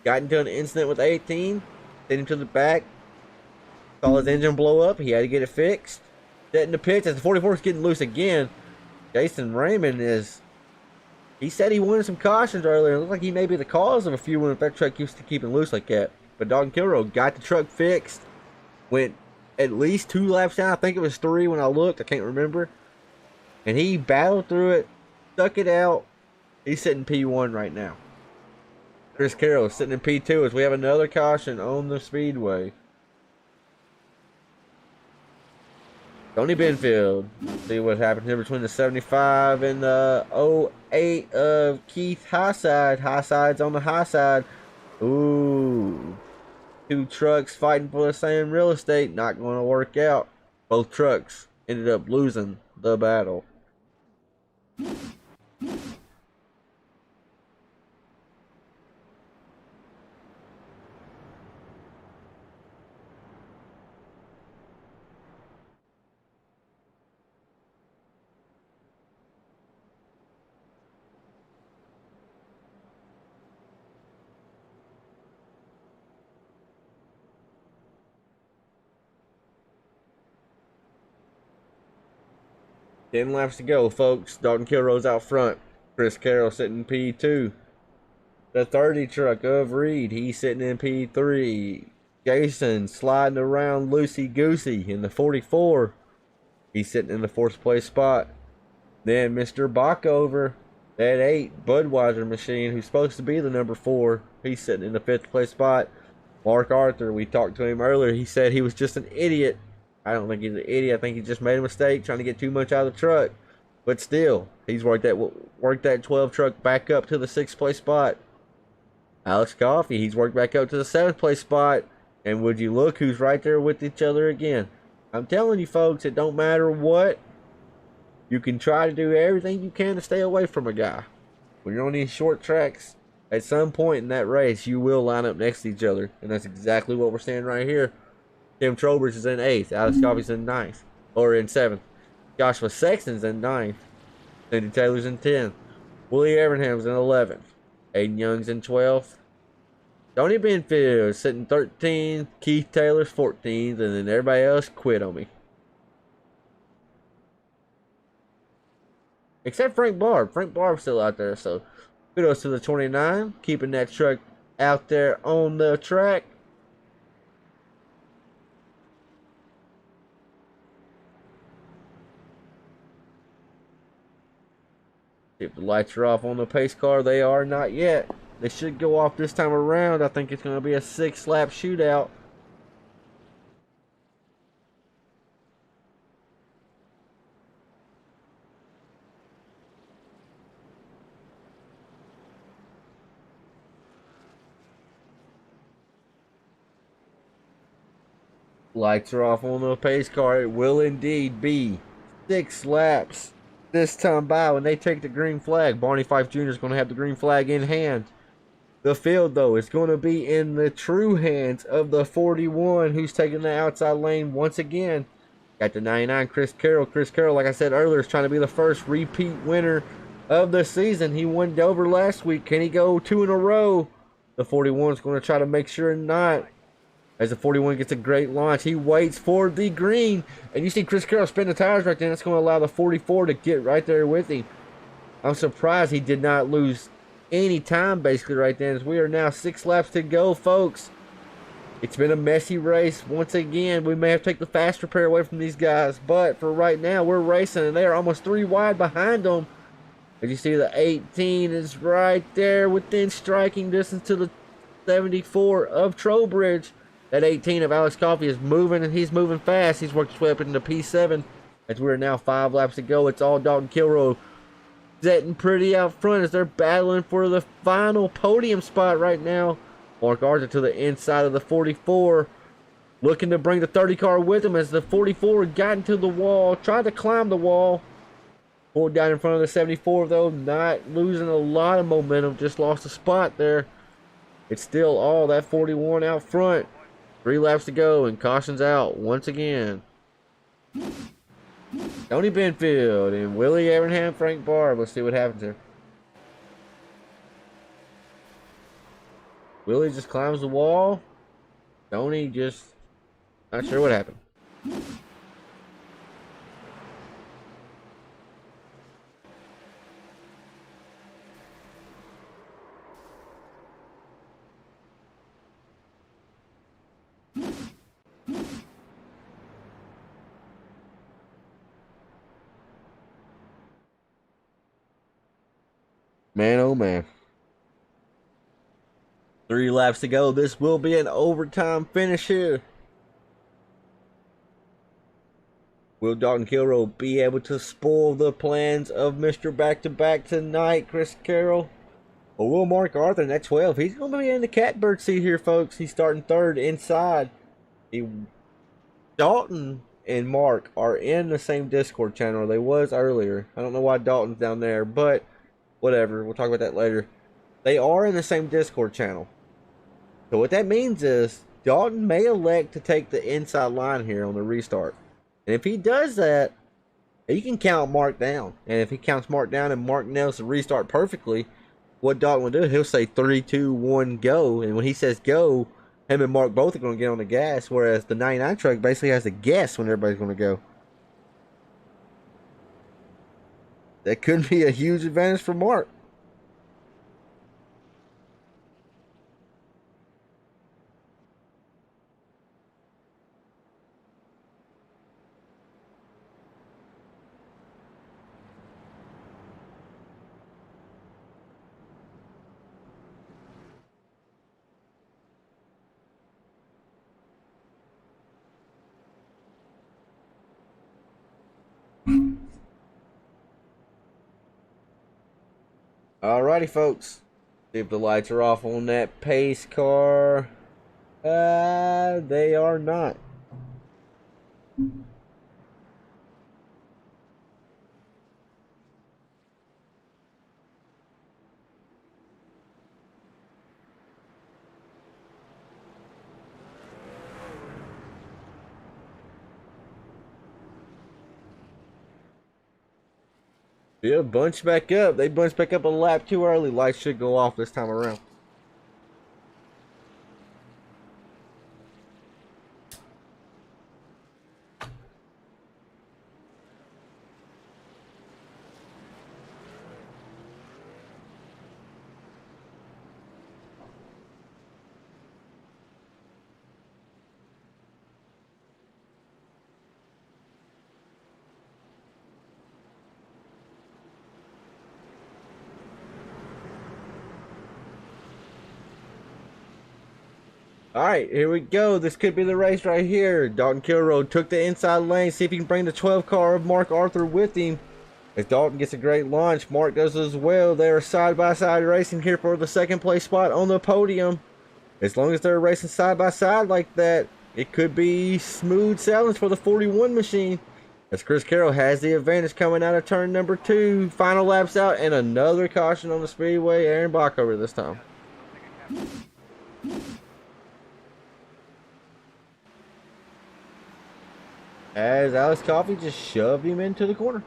Got into an incident with 18. Sent him to the back. Saw his engine blow up. He had to get it fixed. Set in the pits as the 44 is getting loose again. Jason Raymond is... He said he wanted some cautions earlier. It looked like he may be the cause of a few when that truck used to keep it loose like that. But Dalton Kilroy got the truck fixed. Went at least 2 laps down. I think it was 3 when I looked. I can't remember. And he battled through it. Stuck it out. He's sitting P1 right now. Chris Carroll is sitting in P2 as we have another caution on the speedway. Tony Benfield. See what happened here between the 75 and the 08 of Keith Highside. Highside's on the high side. Ooh. 2 trucks fighting for the same real estate. Not going to work out. Both trucks ended up losing the battle. Ten laps to go, folks. Dalton Kilroy's out front. Chris Carroll sitting in P2. The 30 truck of Reed, he's sitting in P3. Jason sliding around loosey-goosey in the 44. He's sitting in the 4th place spot. Then Mr. Backover, that 8 Budweiser machine, who's supposed to be the number 4. He's sitting in the 5th place spot. Mark Arthur, we talked to him earlier. He said he was just an idiot. I don't think he's an idiot. I think he just made a mistake trying to get too much out of the truck. But still, he's worked that 12 truck back up to the 6th place spot. Alex Coffey, he's worked back up to the 7th place spot. And would you look who's right there with each other again? I'm telling you folks, it don't matter what. You can try to do everything you can to stay away from a guy. When you're on these short tracks, at some point in that race, you will line up next to each other. And that's exactly what we're seeing right here. Tim Trowbridge is in 8th. Alex Coffey's in 9th. Or in 7th. Joshua Sexton's in 9th. Cindy Taylor's in 10th. Willie Evernham's in 11th. Aiden Young's in 12th. Tony Benfield sitting 13th. Keith Taylor's 14th. And then everybody else quit on me. Except Frank Barb. Frank Barb's still out there. So kudos to the 29. Keeping that truck out there on the track. If the lights are off on the pace car, they are not yet. They should go off this time around. I think it's going to be a 6-lap shootout. Lights are off on the pace car. It will indeed be 6 laps this time by when they take the green flag. Barney Fife Jr. is going to have the green flag in hand. The field, though, is going to be in the true hands of the 41, who's taking the outside lane once again. Got the 99, Chris Carroll. Chris Carroll, like I said earlier, is trying to be the first repeat winner of the season. He won Dover last week. Can he go 2 in a row? The 41 is going to try to make sure not. As the 41 gets a great launch, he waits for the green. And you see Chris Carroll spin the tires right there. That's going to allow the 44 to get right there with him. I'm surprised he did not lose any time basically right then, as we are now 6 laps to go, folks. It's been a messy race once again. We may have to take the fast repair away from these guys, but for right now we're racing and they are almost 3 wide behind them. As you see, the 18 is right there within striking distance to the 74 of Trowbridge. That 18 of Alex Coffey is moving, and he's moving fast. He's worked his way up into P7 as we're now 5 laps to go. It's all Dalton Kilroy sitting pretty out front as they're battling for the final podium spot right now. Mark Arthur to the inside of the 44, looking to bring the 30 car with him as the 44 got into the wall, tried to climb the wall. Pulled down in front of the 74 though, not losing a lot of momentum, just lost a spot there. It's still all that 41 out front. 3 laps to go and caution's out once again. Tony Benfield and Willie Abraham, Frank Barb. Let's see what happens here. Willie just climbs the wall. Tony just not sure what happened. Man, oh man. 3 laps to go. This will be an overtime finish here. Will Dalton Kilroy be able to spoil the plans of Mr. Back-to-Back tonight, Chris Carroll? Or will Mark Arthur in that 12? He's going to be in the catbird seat here, folks. He's starting 3rd inside. Dalton and Mark are in the same Discord channel. They was earlier. I don't know why Dalton's down there, but whatever. We'll talk about that later. They are in the same Discord channel. So what that means is Dalton may elect to take the inside line here on the restart. And if he does that, he can count Mark down. And if he counts Mark down and Mark nails the restart perfectly, what Dalton will do, he'll say 3, 2, 1, go. And when he says go, him and Mark both are going to get on the gas. Whereas the 99 truck basically has to guess when everybody's going to go. That could be a huge advantage for Mark. Alrighty, folks. See if the lights are off on that pace car. They are not. Yeah, bunch back up. They bunched back up a lap too early. Lights should go off this time around. Alright, here we go. This could be the race right here. Dalton Kilroy took the inside lane. See if he can bring the 12 car of Mark Arthur with him. As Dalton gets a great launch, Mark does as well. They are side-by-side racing here for the 2nd place spot on the podium. As long as they're racing side-by-side like that, it could be smooth sailings for the 41 machine, as Chris Carroll has the advantage coming out of turn number 2. Final laps out, and another caution on the speedway. Aaron Bockover this time. As Alex Coffey just shoved him into the corner.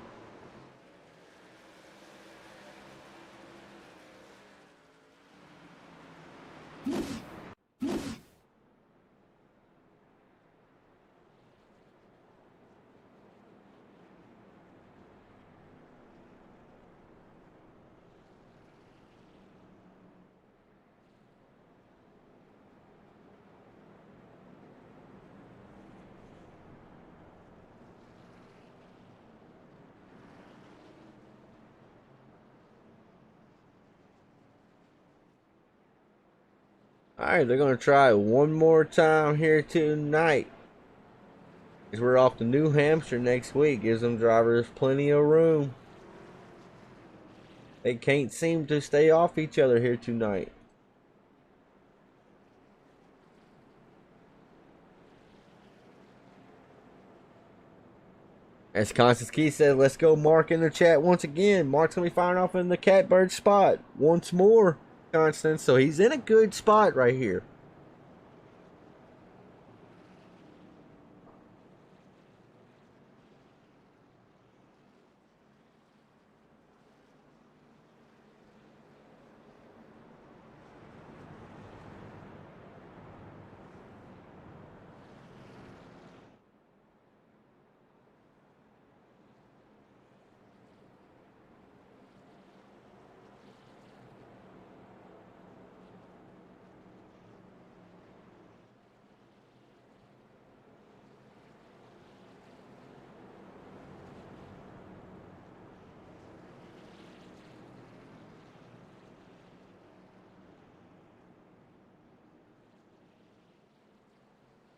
Alright, they're going to try one more time here tonight. As we're off to New Hampshire next week. Gives them drivers plenty of room. They can't seem to stay off each other here tonight. As Constance Key said, let's go Mark in the chat once again. Mark's going to be firing off in the catbird spot once more, Constance. So he's in a good spot right here.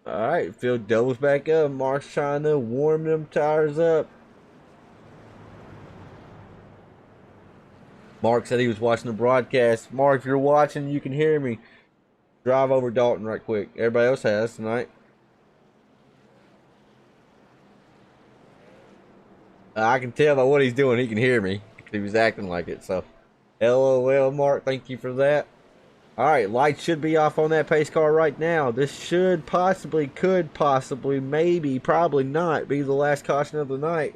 Alright, field doubles back up. Mark's trying to warm them tires up. Mark said he was watching the broadcast. Mark, if you're watching, you can hear me. Drive over Dalton right quick. Everybody else has tonight. I can tell by what he's doing, he can hear me. He was acting like it, so. LOL, Mark, thank you for that. Alright, lights should be off on that pace car right now. This should possibly, could possibly, maybe, probably not be the last caution of the night.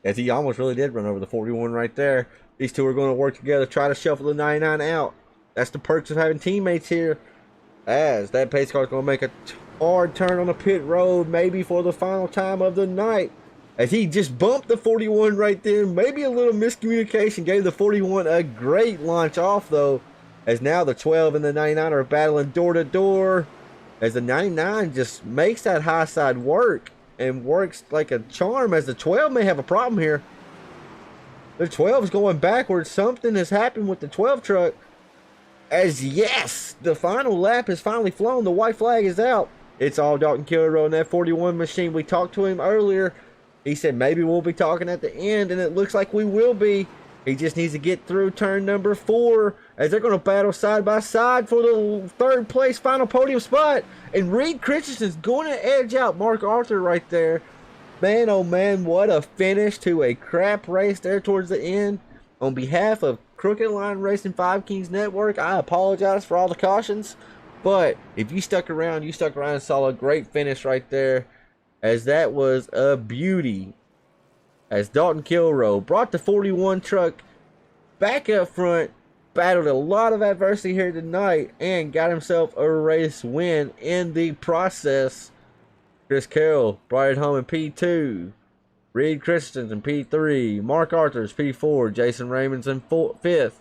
As he almost really did run over the 41 right there. These two are going to work together, try to shuffle the 99 out. That's the perks of having teammates here. As that pace car is going to make a hard turn on the pit road, maybe for the final time of the night. As he just bumped the 41 right there. Maybe a little miscommunication gave the 41 a great launch off though. As now the 12 and the 99 are battling door to door. As the 99 just makes that high side work. And works like a charm, as the 12 may have a problem here. The 12 is going backwards. Something has happened with the 12 truck. As yes, the final lap has finally flown. The white flag is out. It's all Dalton Kilroy in that 41 machine. We talked to him earlier. He said maybe we'll be talking at the end, and it looks like we will be. He just needs to get through turn number 4, as they're going to battle side by side for the 3rd place final podium spot. And Reed Christensen's going to edge out Mark Arthur right there. Man, oh man, what a finish to a crap race there towards the end. On behalf of Crooked Line Racing 5 Kings Network, I apologize for all the cautions. But if you stuck around, and saw a great finish right there. As that was a beauty. As Dalton Kilroy brought the 41 truck back up front, battled a lot of adversity here tonight, and got himself a race win in the process. Chris Carroll brought it home in P2. Reed Christensen in P3. Mark Arthur's P4. Jason Raymond's in 5th.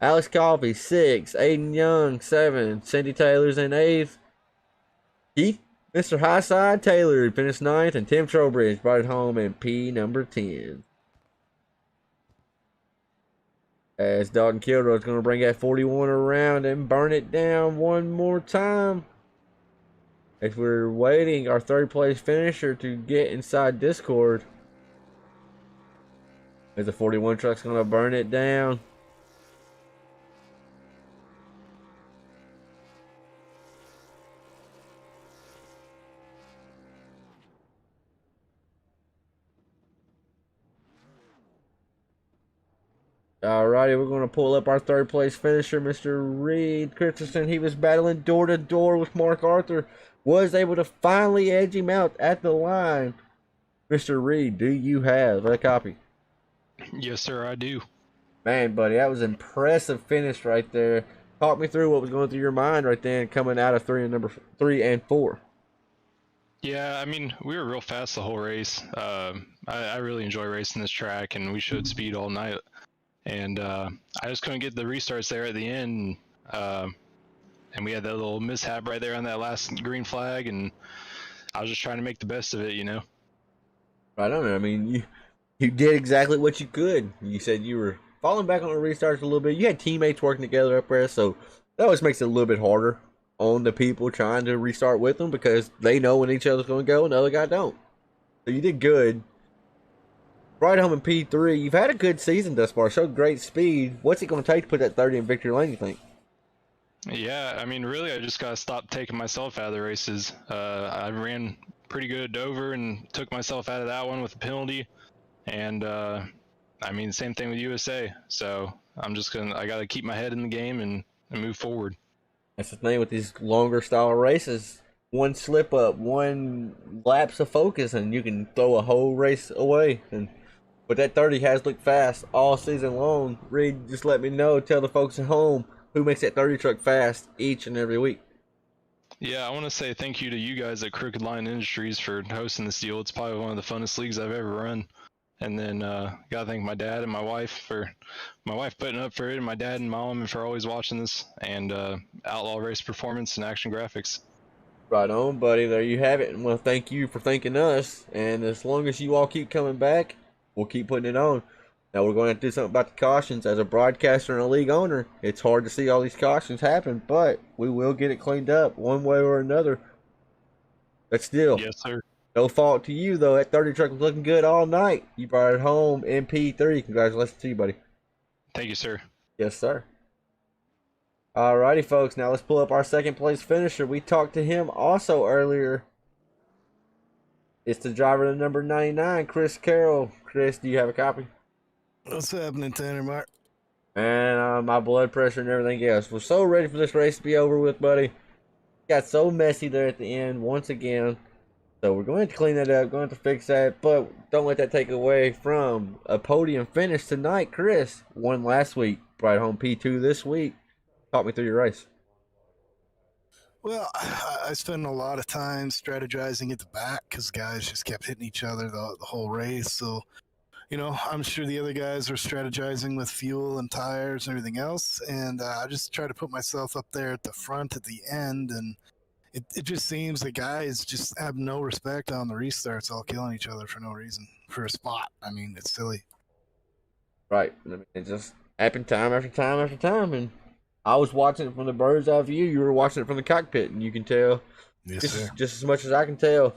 Alex Coffey 6th. Aiden Young 7th. Cindy Taylor's in 8th. Keith, Mr. Highside Taylor finished 9th, and Tim Trowbridge brought it home in P number 10. As Dalton Kilroy is going to bring that 41 around and burn it down one more time. As we're waiting our 3rd place finisher to get inside Discord. As the 41 truck's going to burn it down. Alrighty, we're going to pull up our third place finisher, Mr. Reed Christensen. He was battling door to door with Mark Arthur, was able to finally edge him out at the line. Mr. Reed, do you have a copy? Yes, sir, I do. Man, buddy, that was an impressive finish right there. Talk me through what was going through your mind right then, coming out of number 3 and 4. Yeah, I mean, we were real fast the whole race. I really enjoy racing this track, and we showed speed all night. And I just couldn't get the restarts there at the end. And we had that little mishap right there on that last green flag, and I was just trying to make the best of it, you know? Right on. I mean, you did exactly what you could. You said you were falling back on the restarts a little bit. You had teammates working together up there, so that always makes it a little bit harder on the people trying to restart with them because they know when each other's going to go and the other guy don't. So you did good. Right home in P3, you've had a good season thus far. Showed great speed. What's it going to take to put that 30 in victory lane, you think? Yeah, I mean, really, I just got to stop taking myself out of the races. I ran pretty good at Dover and took myself out of that one with a penalty. And, I mean, same thing with USA. So I got to keep my head in the game and move forward. That's the thing with these longer style races. One slip up, one lapse of focus, and you can throw a whole race away. But that 30 has looked fast all season long. Reed, just let me know. Tell the folks at home who makes that 30 truck fast each and every week. Yeah, I want to say thank you to you guys at Crooked Line Industries for hosting this deal. It's probably one of the funnest leagues I've ever run. And then gotta thank my dad and my wife putting up for it, and my dad and mom for always watching this, and Outlaw Race Performance and Action Graphics. Right on, buddy. There you have it. And well, thank you for thanking us. And as long as you all keep coming back, we'll keep putting it on. Now we're going to have to do something about the cautions. As a broadcaster and a league owner, it's hard to see all these cautions happen, but we will get it cleaned up one way or another. But still, Yes, sir. no fault to you, though. That 30 truck was looking good all night. You brought it home in P3. Congratulations to you, buddy. Thank you, sir. Yes, sir. Alrighty, folks. Now let's pull up our second place finisher. We talked to him also earlier. It's the driver to number 99, Chris Carroll. Chris, do you have a copy? What's happening, Tanner Mark? And my blood pressure and everything else. We're so ready for this race to be over with, buddy. Got so messy there at the end once again. So we're going to clean that up, going to fix that, but don't let that take away from a podium finish tonight. Chris won last week, brought home P2 this week. Talk me through your race. Well, I spent a lot of time strategizing at the back because guys just kept hitting each other the whole race. So, you know, I'm sure the other guys were strategizing with fuel and tires and everything else. And I just tried to put myself up there at the front at the end. And it just seems the guys just have no respect on the restarts, all killing each other for no reason, for a spot. I mean, it's silly. Right. I mean, it just happened time after time after time. And I was watching it from the bird's eye view. You were watching it from the cockpit, and you can tell just as much as I can tell.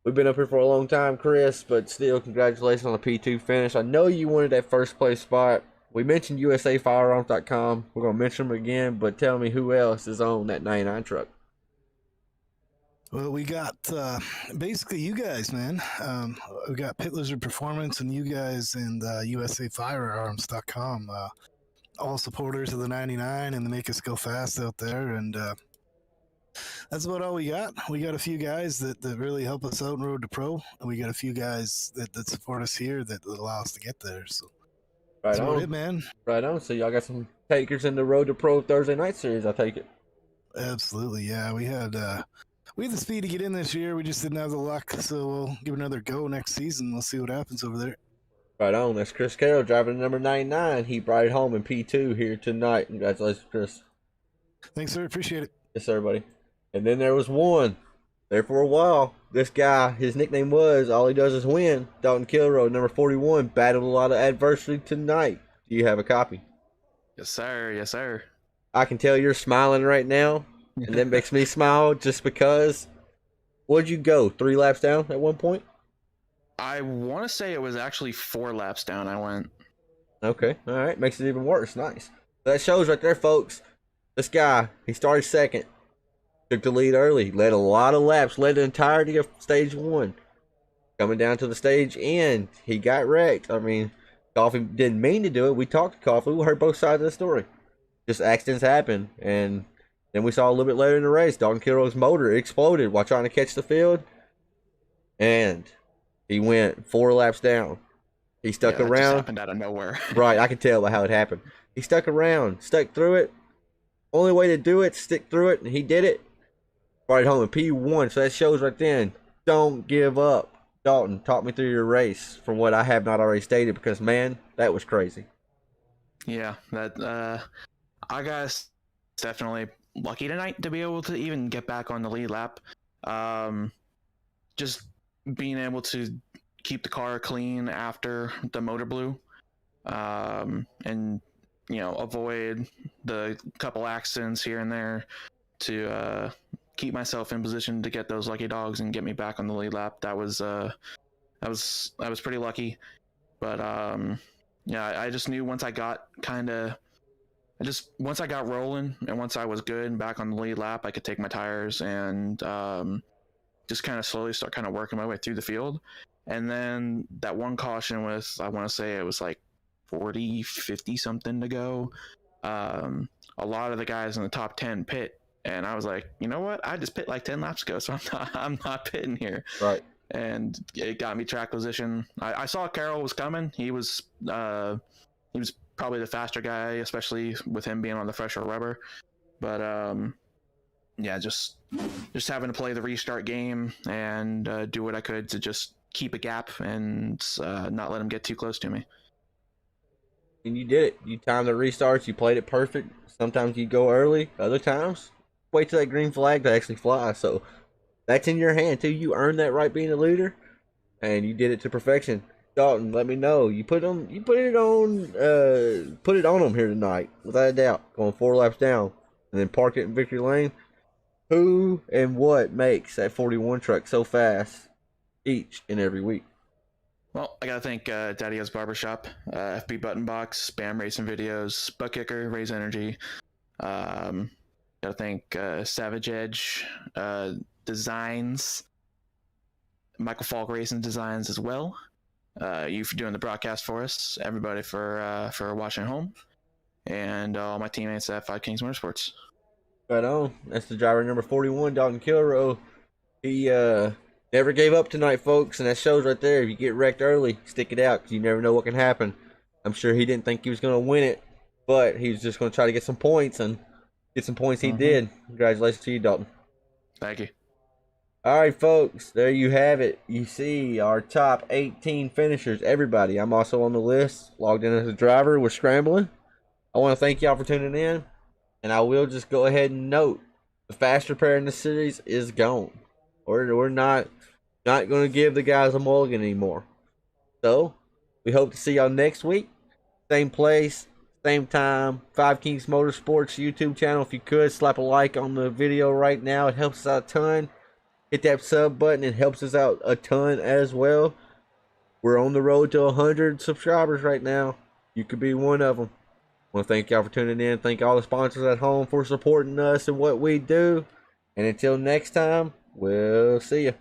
We've been up here for a long time, Chris, but still, congratulations on the P2 finish. I know you wanted that first place spot. We mentioned USAFirearms.com. We're going to mention them again, but tell me who else is on that 99 truck. Well, we got basically you guys, man. We got Pit Lizard Performance and you guys and USAFirearms.com. All supporters of the 99 and they make us go fast out there. And that's about all we got. We got a few guys that really help us out in Road to Pro. And we got a few guys that support us here that allow us to get there. So that's about it, man. Right on. So y'all got some takers in the Road to Pro Thursday night series, I take it. Absolutely, yeah. We had the speed to get in this year. We just didn't have the luck. So we'll give it another go next season. We'll see what happens over there. Right on. That's Chris Carroll driving number 99. He brought it home in P2 here tonight. Congratulations, Chris. Thanks, sir. Appreciate it. Yes, sir, buddy. And then there was one there for a while. This guy, his nickname was All He Does Is Win. Dalton Kilroy, number 41, battled a lot of adversity tonight. Do you have a copy? Yes, sir. Yes, sir. I can tell you're smiling right now, and that makes me smile just because. What'd you go? 3 laps down at one point? I want to say it was actually 4 laps down I went. Okay, all right. Makes it even worse. Nice. That shows right there, folks. This guy, he started second. Took the lead early. Led a lot of laps. Led the entirety of stage 1. Coming down to the stage end, he got wrecked. I mean, Coffee didn't mean to do it. We talked to Coffee. We heard both sides of the story. Just accidents happen. And then we saw a little bit later in the race, Dalton Kilroy's motor exploded while trying to catch the field. And he went 4 laps down. He stuck That just around. happened out of nowhere. Right, I could tell by how it happened. He stuck around, stuck through it. Only way to do it, stick through it, and he did it. Right home in P1, so that shows right then, don't give up. Dalton, talk me through your race from what I have not already stated, because, man, that was crazy. Yeah, that I guess definitely lucky tonight to be able to even get back on the lead lap. Just being able to keep the car clean after the motor blew, and avoid the couple accidents here and there to keep myself in position to get those lucky dogs and get me back on the lead lap. That was pretty lucky. But yeah, I just knew once I got once I got rolling and once I was good and back on the lead lap, I could take my tires and just kind of slowly start kind of working my way through the field. And then that one caution with, I want to say it was like 40, 50 something to go. A lot of the guys in the top 10 pit, and I was like, you know what? I just pit like 10 laps ago, so I'm not pitting here. Right. And it got me track position. I saw Carroll was coming. He was probably the faster guy, especially with him being on the fresher rubber. But yeah, just having to play the restart game and do what I could to just keep a gap and not let him get too close to me. And you did it. You timed the restarts. You played it perfect. Sometimes you go early. Other times, wait till that green flag to actually fly. So that's in your hand too. You earned that right being a leader, and you did it to perfection. Dalton, let me know. You put it on them here tonight, without a doubt. Going 4 laps down, and then park it in victory lane. Who and what makes that 41 truck so fast each and every week? Well, I gotta thank Daddy-O's Barbershop, FB Button Box, Spam Racing Videos, Butt Kicker, Raise Energy. Gotta thank Savage Edge Designs, Michael Falk Racing Designs as well. You for doing the broadcast for us, everybody for watching at home, and all my teammates at 5 Kings Motorsports. Right on. That's the driver number 41, Dalton Kilroy. He never gave up tonight, folks, and that shows right there. If you get wrecked early, stick it out, because you never know what can happen. I'm sure he didn't think he was going to win it, but he was just going to try to get some points, and get some points he did. Congratulations to you, Dalton. Thank you. All right, folks, there you have it. You see our top 18 finishers, everybody. I'm also on the list, logged in as a driver. We're scrambling. I want to thank y'all for tuning in, and I will just go ahead and note the faster pair in the series is gone. We're not going to give the guys a mulligan anymore. So we hope to see y'all next week, same place, same time. 5 Kings Motorsports YouTube channel. If you could slap a like on the video right now, it helps us out a ton. Hit that sub button, it helps us out a ton as well. We're on the road to 100 subscribers right now. You could be one of them. I want to thank y'all for tuning in. Thank all the sponsors at home for supporting us and what we do. And until next time, we'll see you.